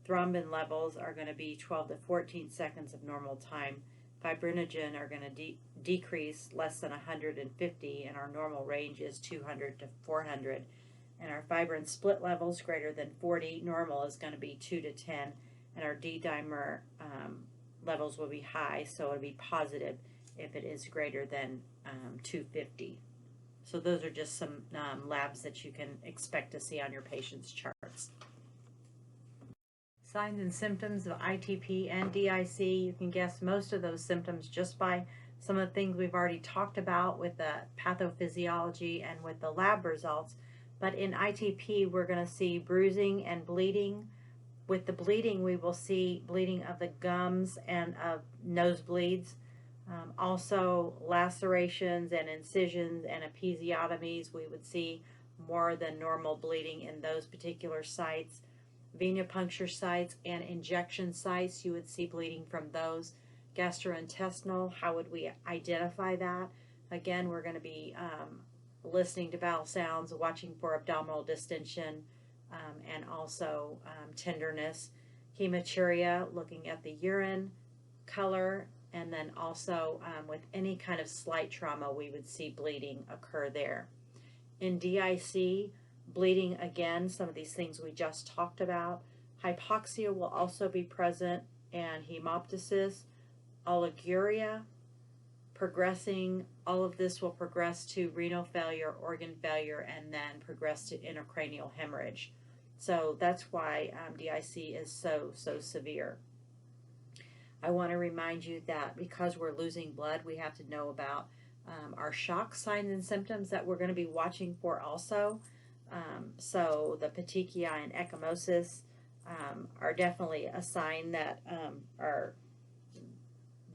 Thrombin levels are going to be 12 to 14 seconds of normal time. Fibrinogen are going to decrease less than 150, and our normal range is 200 to 400. And our fibrin split levels greater than 40, normal is going to be 2 to 10, and our D-dimer levels will be high, so it'll be positive if it is greater than 250. So those are just some labs that you can expect to see on your patient's charts. Signs and symptoms of ITP and DIC. You can guess most of those symptoms just by some of the things we've already talked about with the pathophysiology and with the lab results. But in ITP, we're going to see bruising and bleeding. With the bleeding, we will see bleeding of the gums and of nosebleeds. Also, lacerations and incisions and episiotomies, we would see more than normal bleeding in those particular sites. Venipuncture sites and injection sites, you would see bleeding from those. Gastrointestinal, how would we identify that? Again, we're going to be listening to bowel sounds, watching for abdominal distension, and also tenderness. Hematuria, looking at the urine color, and then also with any kind of slight trauma, we would see bleeding occur there. In DIC, bleeding, again, some of these things we just talked about. Hypoxia will also be present, and hemoptysis, oliguria, progressing, all of this will progress to renal failure, organ failure, and then progress to intracranial hemorrhage. So that's why DIC is so severe. I want to remind you that because we're losing blood, we have to know about our shock signs and symptoms that we're going to be watching for also. So the petechiae and ecchymosis are definitely a sign that are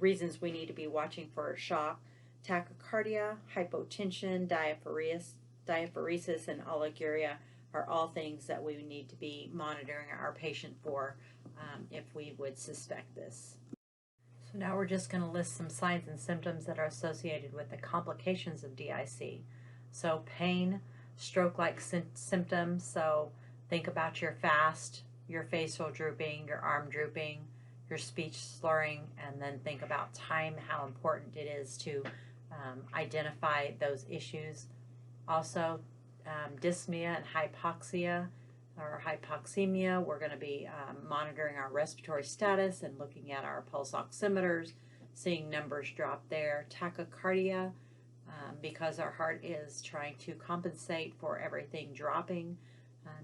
reasons we need to be watching for shock. Tachycardia, hypotension, diaphoresis, and oliguria are all things that we need to be monitoring our patient for if we would suspect this. So now we're just going to list some signs and symptoms that are associated with the complications of DIC. So pain, stroke-like symptoms, so think about your fast, your facial drooping, your arm drooping, your speech slurring, and then think about time, how important it is to identify those issues. Also, dyspnea and hypoxia or hypoxemia, we're going to be monitoring our respiratory status and looking at our pulse oximeters, seeing numbers drop there. Tachycardia, because our heart is trying to compensate for everything dropping.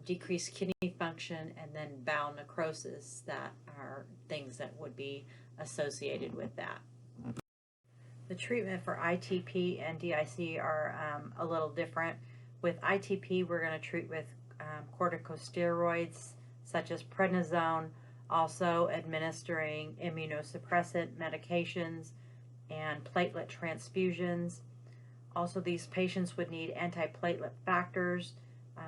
Decreased kidney function, and then bowel necrosis, that are things that would be associated with that. The treatment for ITP and DIC are a little different. With ITP, we're going to treat with corticosteroids such as prednisone, also administering immunosuppressant medications and platelet transfusions. Also, these patients would need antiplatelet factors.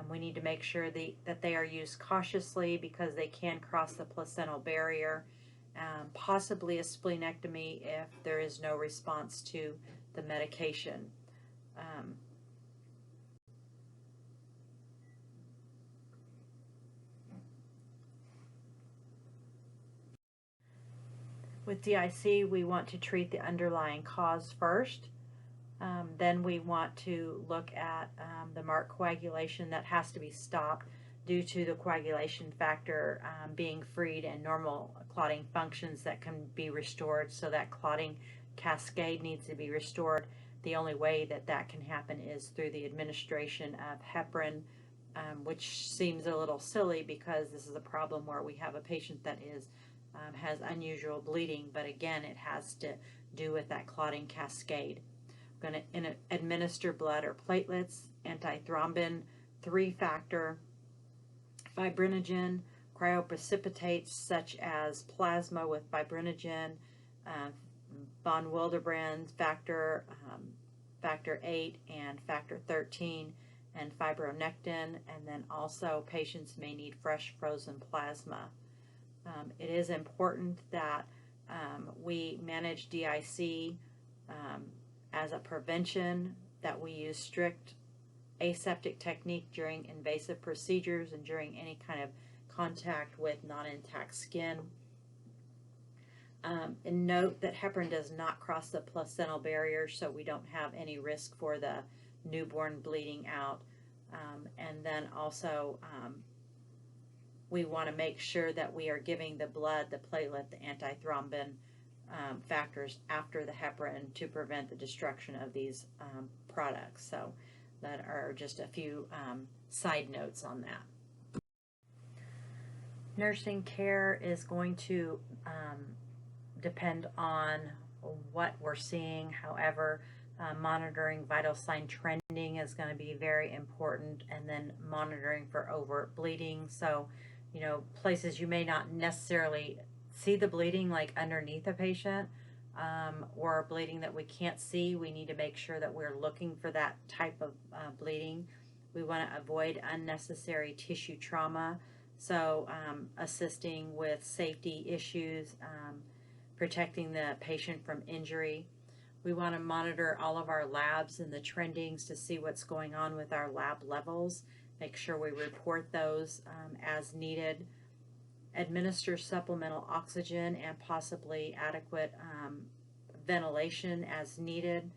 We need to make sure that they are used cautiously because they can cross the placental barrier, possibly a splenectomy if there is no response to the medication. With DIC, we want to treat the underlying cause first. Then we want to look at the marked coagulation that has to be stopped due to the coagulation factor being freed and normal clotting functions that can be restored. So that clotting cascade needs to be restored. The only way that that can happen is through the administration of heparin, which seems a little silly because this is a problem where we have a patient that has unusual bleeding, but again, it has to do with that clotting cascade. I'm going to administer blood or platelets, antithrombin, 3-factor, fibrinogen, cryoprecipitates such as plasma with fibrinogen, von Willebrand factor, factor 8 and factor 13, and fibronectin, and then also patients may need fresh frozen plasma. It is important that we manage DIC as a prevention, that we use strict aseptic technique during invasive procedures and during any kind of contact with non-intact skin. And note that heparin does not cross the placental barrier, so we don't have any risk for the newborn bleeding out. And then also we want to make sure that we are giving the blood, the platelet, the antithrombin factors after the heparin to prevent the destruction of these products. So that are just a few side notes on that. Nursing care is going to depend on what we're seeing. However, monitoring vital sign trending is going to be very important, and then monitoring for overt bleeding. So, you know, places you may not necessarily see the bleeding, like underneath a patient, or bleeding that we can't see, we need to make sure that we're looking for that type of bleeding. We want to avoid unnecessary tissue trauma, so assisting with safety issues, protecting the patient from injury. We want to monitor all of our labs and the trendings to see what's going on with our lab levels, make sure we report those as needed. Administer supplemental oxygen and possibly adequate ventilation as needed.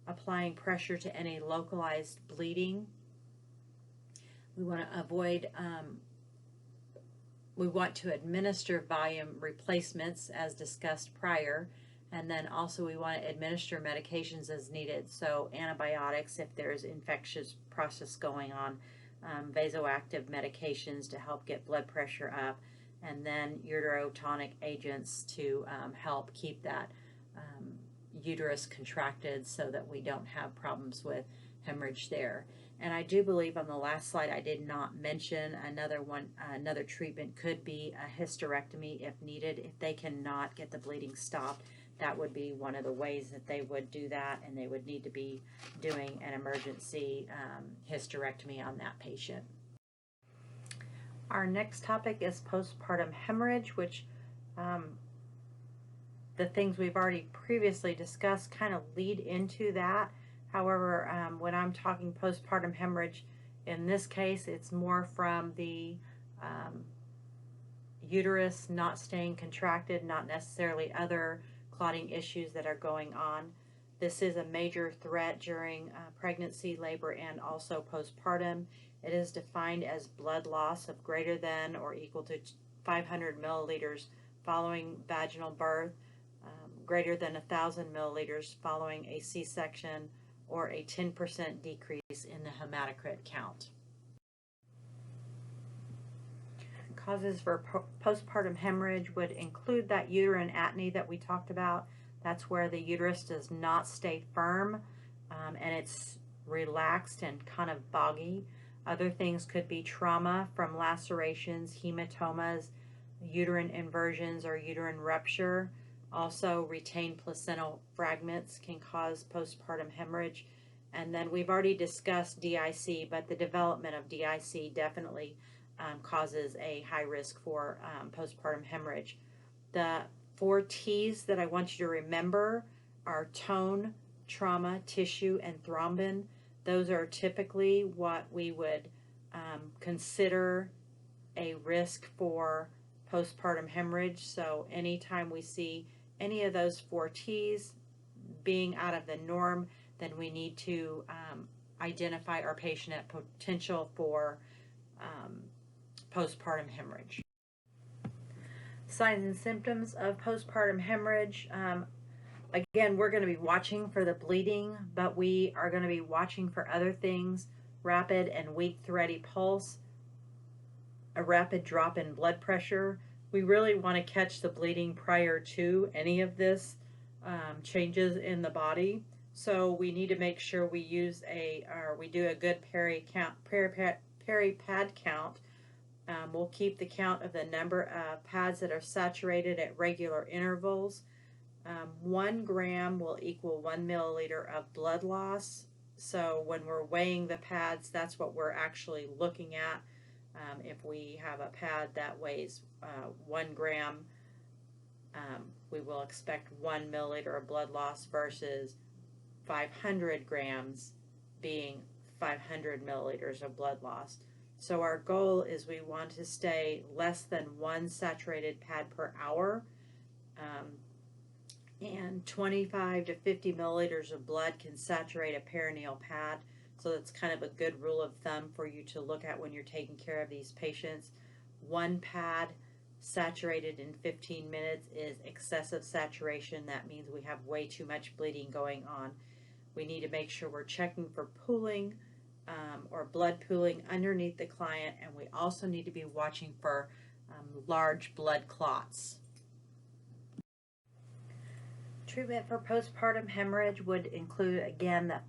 Applying pressure to any localized bleeding. We want to avoid, we want to administer volume replacements as discussed prior, and then also we want to administer medications as needed. So antibiotics if there's infectious process going on, vasoactive medications to help get blood pressure up, and then uterotonic agents to help keep that uterus contracted so that we don't have problems with hemorrhage there. And I do believe on the last slide I did not mention another treatment could be a hysterectomy if needed. If they cannot get the bleeding stopped, that would be one of the ways that they would do that, and they would need to be doing an emergency hysterectomy on that patient. Our next topic is postpartum hemorrhage, which the things we've already previously discussed kind of lead into that. However, when I'm talking postpartum hemorrhage, in this case, it's more from the uterus not staying contracted, not necessarily other clotting issues that are going on. This is a major threat during pregnancy, labor, and also postpartum. It is defined as blood loss of greater than or equal to 500 milliliters following vaginal birth, greater than 1,000 milliliters following a C-section, or a 10% decrease in the hematocrit count. Causes for postpartum hemorrhage would include that uterine atony that we talked about. That's where the uterus does not stay firm and it's relaxed and kind of boggy. Other things could be trauma from lacerations, hematomas, uterine inversions, or uterine rupture. Also, retained placental fragments can cause postpartum hemorrhage. And then we've already discussed DIC, but the development of DIC definitely causes a high risk for postpartum hemorrhage. The 4 T's that I want you to remember are tone, trauma, tissue, and thrombin. Those are typically what we would consider a risk for postpartum hemorrhage. So anytime we see any of those 4 T's being out of the norm, then we need to identify our patient at potential for postpartum hemorrhage. Signs and symptoms of postpartum hemorrhage. Again, we're going to be watching for the bleeding, but we are going to be watching for other things: rapid and weak thready pulse, a rapid drop in blood pressure. We really want to catch the bleeding prior to any of this changes in the body. So we need to make sure we use we do a good peri-pad count. We'll keep the count of the number of pads that are saturated at regular intervals. 1 gram will equal 1 milliliter of blood loss. So when we're weighing the pads, that's what we're actually looking at. If we have a pad that weighs 1 gram, we will expect 1 milliliter of blood loss versus 500 grams being 500 milliliters of blood loss. So our goal is we want to stay less than 1 saturated pad per hour, and 25 to 50 milliliters of blood can saturate a perineal pad. So that's kind of a good rule of thumb for you to look at when you're taking care of these patients. 1 pad saturated in 15 minutes is excessive saturation. That means we have way too much bleeding going on. We need to make sure we're checking for pooling or blood pooling underneath the client, and we also need to be watching for large blood clots. Treatment for postpartum hemorrhage would include, again, the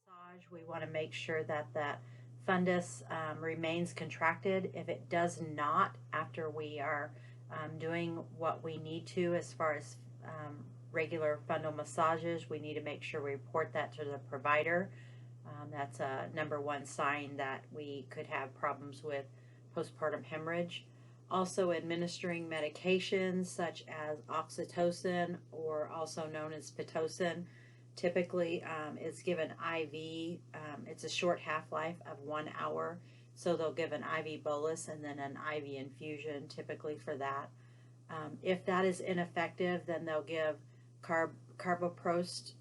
massage. We want to make sure that that fundus remains contracted. If it does not, after we are doing what we need to as far as regular fundal massages, we need to make sure we report that to the provider. That's a #1 sign that we could have problems with postpartum hemorrhage. Also, administering medications such as oxytocin, or also known as Pitocin. Typically, it's given IV. It's a short half-life of 1 hour, so they'll give an IV bolus and then an IV infusion typically for that. If that is ineffective, then they'll give carboprost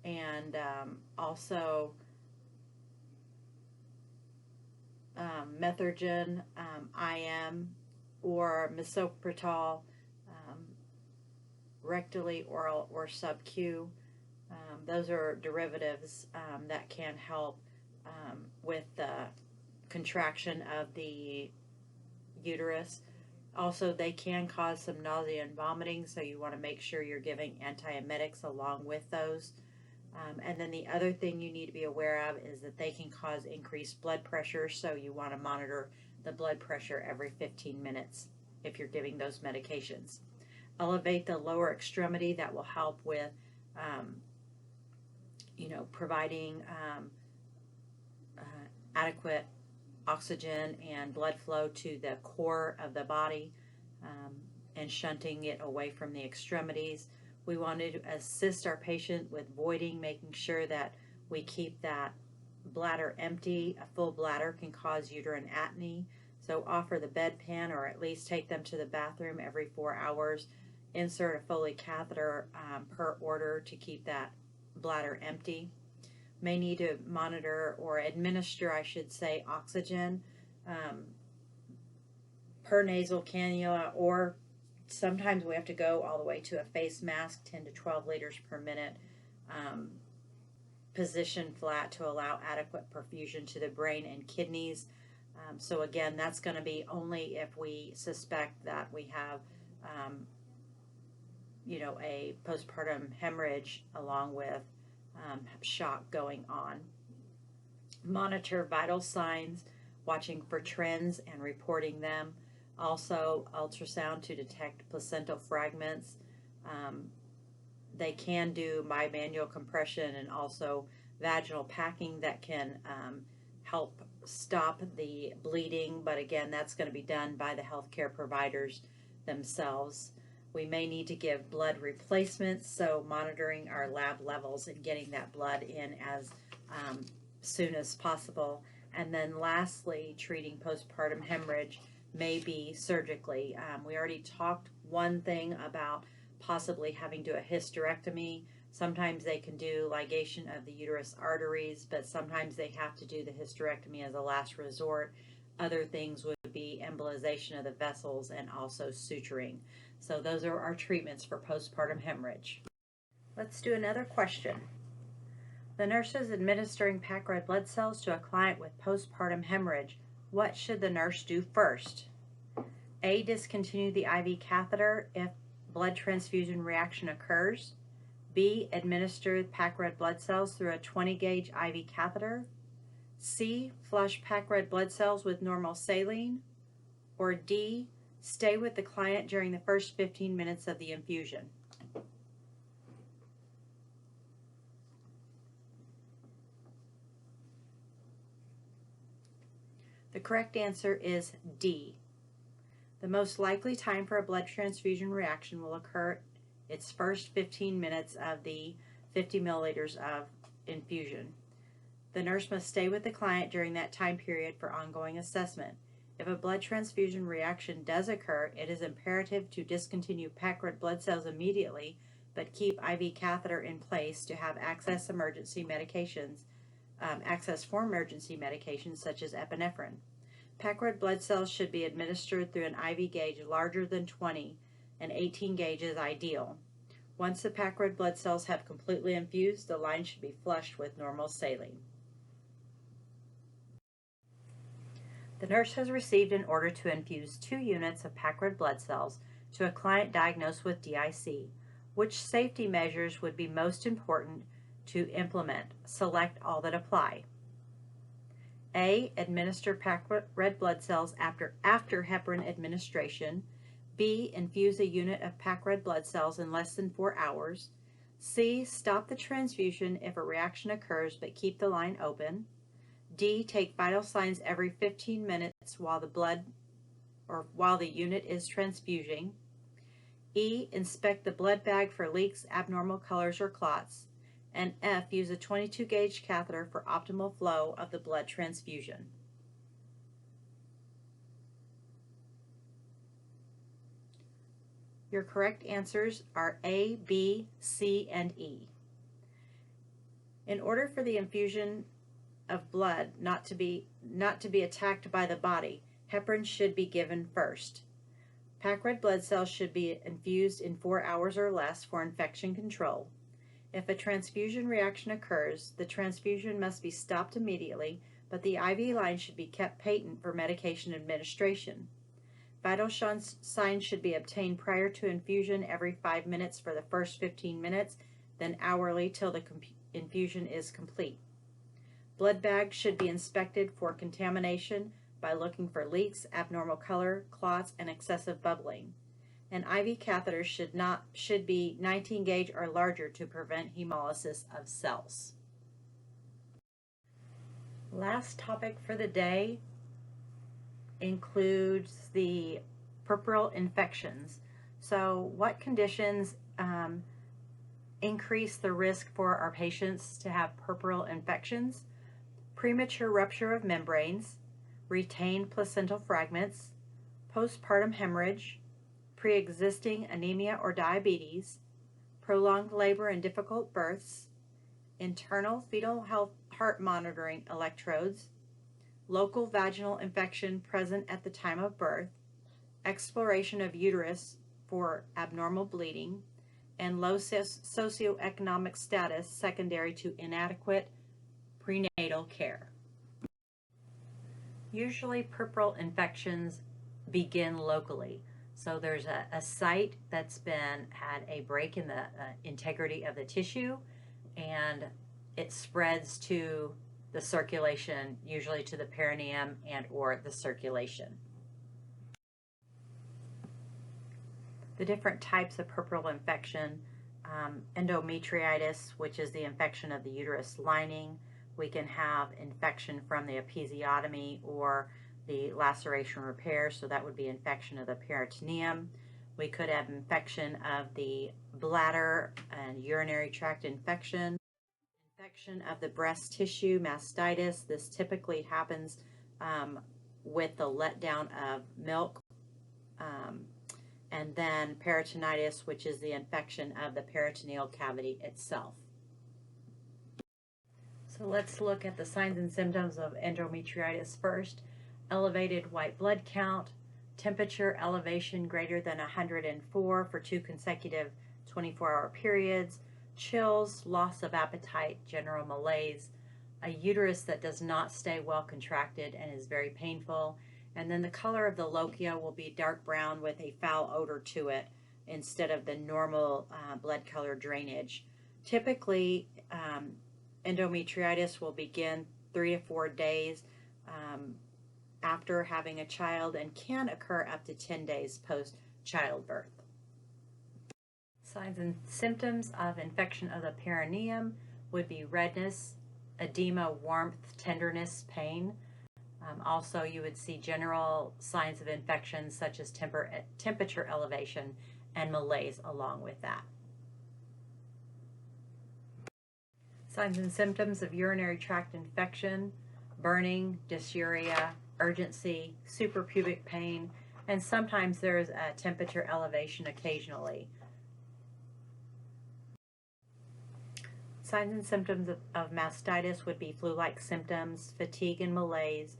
and also methergin, IM, or misoprostol, rectally, oral, or sub-Q. Those are derivatives that can help with the contraction of the uterus. Also, they can cause some nausea and vomiting, so you want to make sure you're giving antiemetics along with those. And then the other thing you need to be aware of is that they can cause increased blood pressure, so you want to monitor the blood pressure every 15 minutes if you're giving those medications. Elevate the lower extremity. That will help with, providing adequate oxygen and blood flow to the core of the body and shunting it away from the extremities. We want to assist our patient with voiding, making sure that we keep that bladder empty. A full bladder can cause uterine atony, so offer the bedpan or at least take them to the bathroom every 4 hours. Insert a Foley catheter per order to keep that bladder empty. May need to monitor or administer, I should say, oxygen per nasal cannula, or sometimes we have to go all the way to a face mask, 10 to 12 liters per minute, position flat to allow adequate perfusion to the brain and kidneys. So again, that's going to be only if we suspect that we have a postpartum hemorrhage along with shock going on. Monitor vital signs, watching for trends and reporting them. Also, ultrasound to detect placental fragments. They can do bimanual compression and also vaginal packing that can help stop the bleeding, but again, that's going to be done by the healthcare providers themselves. We may need to give blood replacements, so monitoring our lab levels and getting that blood in as soon as possible. And then lastly, treating postpartum hemorrhage may be surgically. We already talked one thing about possibly having to do a hysterectomy. Sometimes they can do ligation of the uterus arteries, but sometimes they have to do the hysterectomy as a last resort. Other things would be embolization of the vessels and also suturing. So those are our treatments for postpartum hemorrhage. Let's do another question. The nurse is administering packed red blood cells to a client with postpartum hemorrhage. What should the nurse do first? A, discontinue the IV catheter if blood transfusion reaction occurs. B, administer packed red blood cells through a 20-gauge IV catheter. C, flush packed red blood cells with normal saline. Or D, stay with the client during the first 15 minutes of the infusion. The correct answer is D. The most likely time for a blood transfusion reaction will occur its first 15 minutes of the 50 milliliters of infusion. The nurse must stay with the client during that time period for ongoing assessment. If a blood transfusion reaction does occur, it is imperative to discontinue packed red blood cells immediately, but keep IV catheter in place to have access for emergency medications such as epinephrine. Packed red blood cells should be administered through an IV gauge larger than 20, and 18 gauge is ideal. Once the packed red blood cells have completely infused, the line should be flushed with normal saline. The nurse has received an order to infuse 2 units of packed red blood cells to a client diagnosed with DIC. Which safety measures would be most important to implement? Select all that apply. A, administer packed red blood cells after heparin administration. B, infuse a unit of packed red blood cells in less than 4 hours. C, stop the transfusion if a reaction occurs but keep the line open. D, take vital signs every 15 minutes while the unit is transfusing. E, inspect the blood bag for leaks, abnormal colors, or clots. And F, use a 22-gauge catheter for optimal flow of the blood transfusion. Your correct answers are A, B, C, and E. In order for the infusion of blood not to be attacked by the body, heparin should be given first. Packed red blood cells should be infused in 4 hours or less for infection control. If a transfusion reaction occurs, the transfusion must be stopped immediately, but the IV line should be kept patent for medication administration. Vital signs should be obtained prior to infusion every 5 minutes for the first 15 minutes, then hourly till the infusion is complete. Blood bags should be inspected for contamination by looking for leaks, abnormal color, clots, and excessive bubbling. An IV catheter should be 19 gauge or larger to prevent hemolysis of cells. Last topic for the day includes the puerperal infections. So what conditions increase the risk for our patients to have puerperal infections, premature rupture of membranes, retained placental fragments, postpartum hemorrhage, pre-existing anemia or diabetes, prolonged labor and difficult births, internal fetal heart monitoring electrodes, local vaginal infection present at the time of birth, exploration of uterus for abnormal bleeding, and low socioeconomic status secondary to inadequate prenatal care. Usually puerperal infections begin locally. So there's a site that's had a break in the integrity of the tissue, and it spreads to the circulation, usually to the perineum and or the circulation. The different types of puerperal infection, endometritis, which is the infection of the uterus lining. We can have infection from the episiotomy or the laceration repair, so that would be infection of the peritoneum. We could have infection of the bladder and urinary tract infection of the breast tissue, mastitis. This typically happens with the letdown of milk. And then peritonitis, which is the infection of the peritoneal cavity itself. So let's look at the signs and symptoms of endometritis first. Elevated white blood count, temperature elevation greater than 104 for 2 consecutive 24-hour periods, chills, loss of appetite, general malaise, a uterus that does not stay well contracted and is very painful, and then the color of the lochia will be dark brown with a foul odor to it instead of the normal blood color drainage. Typically, endometritis will begin 3 to 4 days after having a child and can occur up to 10 days post childbirth. Signs and symptoms of infection of the perineum would be redness, edema, warmth, tenderness, pain. Also, you would see general signs of infection such as temperature elevation and malaise along with that. Signs and symptoms of urinary tract infection, burning, dysuria, urgency, suprapubic pain, and sometimes there's a temperature elevation occasionally. Signs and symptoms of mastitis would be flu-like symptoms, fatigue and malaise,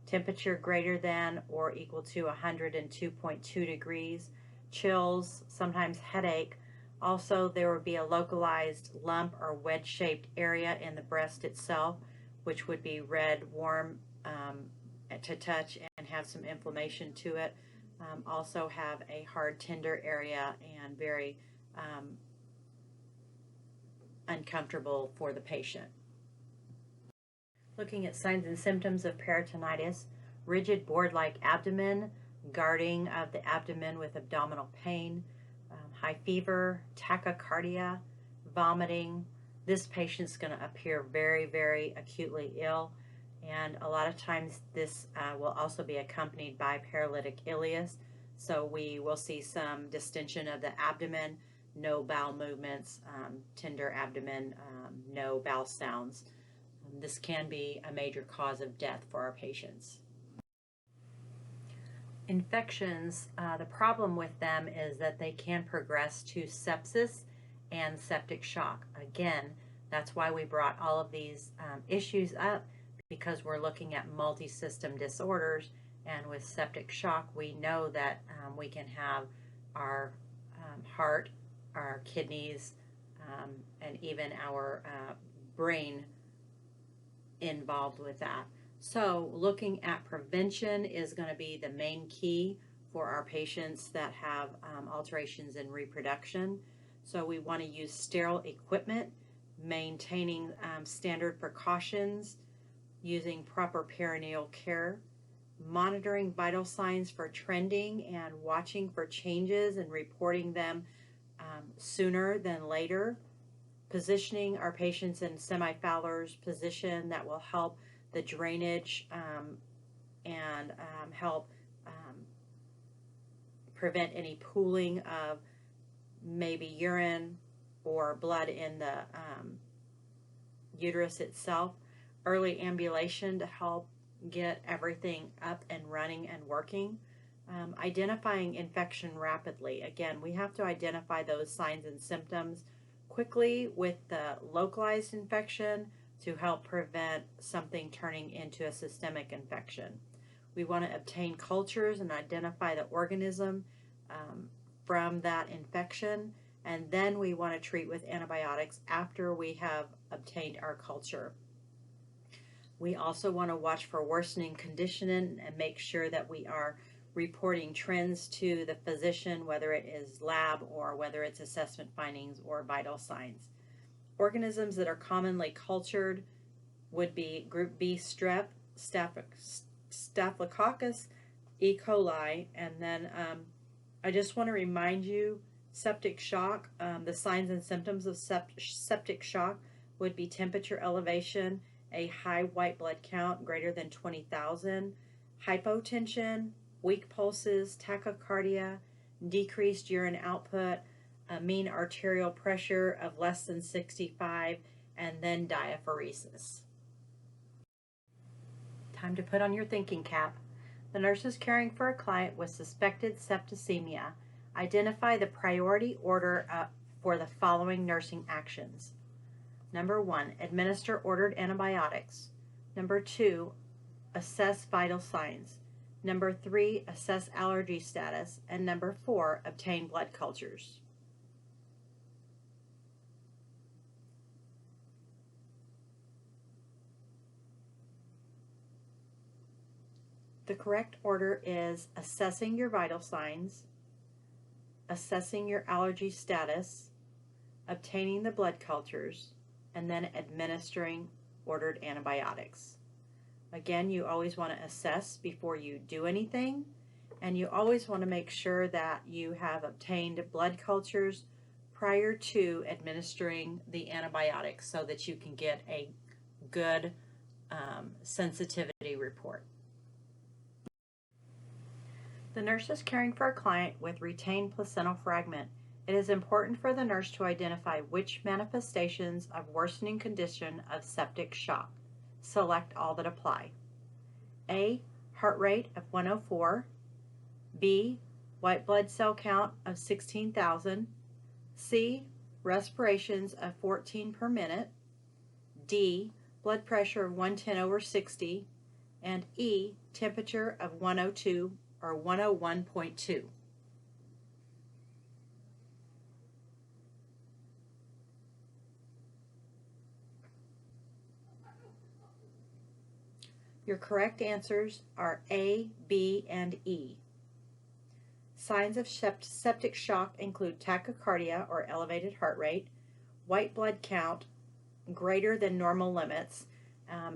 temperature greater than or equal to 102.2 degrees, chills, sometimes headache. Also, there would be a localized lump or wedge-shaped area in the breast itself, which would be red, warm to touch, and have some inflammation to it. Also have a hard, tender area and very uncomfortable for the patient. Looking at signs and symptoms of peritonitis, rigid board-like abdomen, guarding of the abdomen with abdominal pain, high fever, tachycardia, vomiting. This patient's going to appear very, very acutely ill, and a lot of times this will also be accompanied by paralytic ileus, so we will see some distension of the abdomen, no bowel movements, tender abdomen, no bowel sounds. This can be a major cause of death for our patients. Infections, the problem with them is that they can progress to sepsis and septic shock. Again, that's why we brought all of these issues up, because we're looking at multi-system disorders, and with septic shock we know that we can have our heart, our kidneys, and even our brain involved with that. So looking at prevention is going to be the main key for our patients that have alterations in reproduction. So we want to use sterile equipment, maintaining standard precautions, using proper perineal care, monitoring vital signs for trending and watching for changes and reporting them sooner than later, positioning our patients in semi-Fowler's position that will help the drainage and help prevent any pooling of maybe urine or blood in the uterus itself, early ambulation to help get everything up and running and working. Identifying infection rapidly. Again, we have to identify those signs and symptoms quickly with the localized infection to help prevent something turning into a systemic infection. We want to obtain cultures and identify the organism from that infection, and then we want to treat with antibiotics after we have obtained our culture. We also want to watch for worsening condition and make sure that we are reporting trends to the physician, whether it is lab or whether it's assessment findings or vital signs. Organisms that are commonly cultured would be group B strep, Staphylococcus, E. coli, and then I just want to remind you, septic shock, the signs and symptoms of septic shock would be temperature elevation, a high white blood count greater than 20,000, hypotension, weak pulses, tachycardia, decreased urine output, a mean arterial pressure of less than 65, and then diaphoresis. Time to put on your thinking cap. The nurses caring for a client with suspected septicemia identify the priority order for the following nursing actions. Number 1, administer ordered antibiotics. Number 2, assess vital signs. Number 3, assess allergy status. And number 4, obtain blood cultures. The correct order is assessing your vital signs, assessing your allergy status, obtaining the blood cultures, and then administering ordered antibiotics. Again, you always want to assess before you do anything, and you always want to make sure that you have obtained blood cultures prior to administering the antibiotics so that you can get a good sensitivity report. The nurse is caring for a client with retained placental fragment. It is important for the nurse to identify which manifestations of worsening condition of septic shock. Select all that apply. A, heart rate of 104. B, white blood cell count of 16,000. C, respirations of 14 per minute. D, blood pressure of 110/60. And E, temperature of 102 or 101.2. Your correct answers are A, B, and E. Signs of septic shock include tachycardia or elevated heart rate, white blood count greater than normal limits,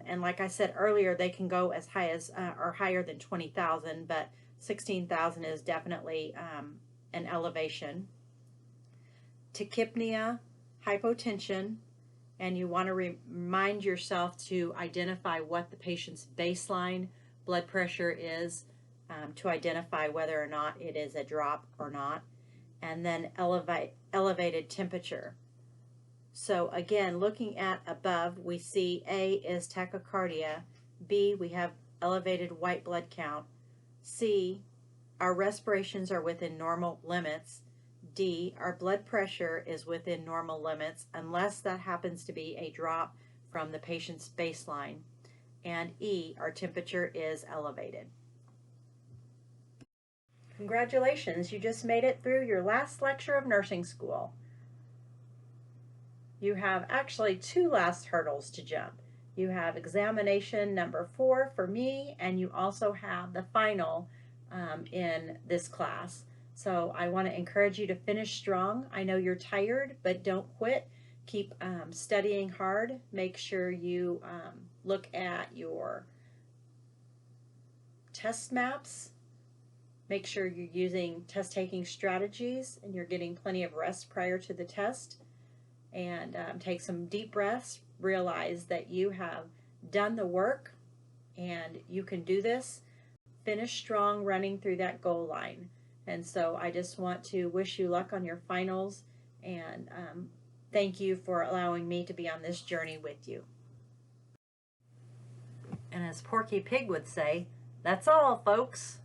and like I said earlier, they can go as high as or higher than 20,000, but 16,000 is definitely an elevation. Tachypnea, hypotension, and you want to remind yourself to identify what the patient's baseline blood pressure is to identify whether or not it is a drop or not, and then elevated temperature. So again, looking at above, we see A is tachycardia, B, we have elevated white blood count, C, our respirations are within normal limits, D, our blood pressure is within normal limits unless that happens to be a drop from the patient's baseline, and E, our temperature is elevated. Congratulations, you just made it through your last lecture of nursing school. You have actually 2 last hurdles to jump. You have examination number 4 for me, and you also have the final in this class. So I want to encourage you to finish strong. I know you're tired, but don't quit. Keep studying hard. Make sure you look at your test maps. Make sure you're using test-taking strategies and you're getting plenty of rest prior to the test. And take some deep breaths. Realize that you have done the work and you can do this. Finish strong running through that goal line. And so I just want to wish you luck on your finals, and Thank you for allowing me to be on this journey with you. And as Porky Pig would say, that's all, folks.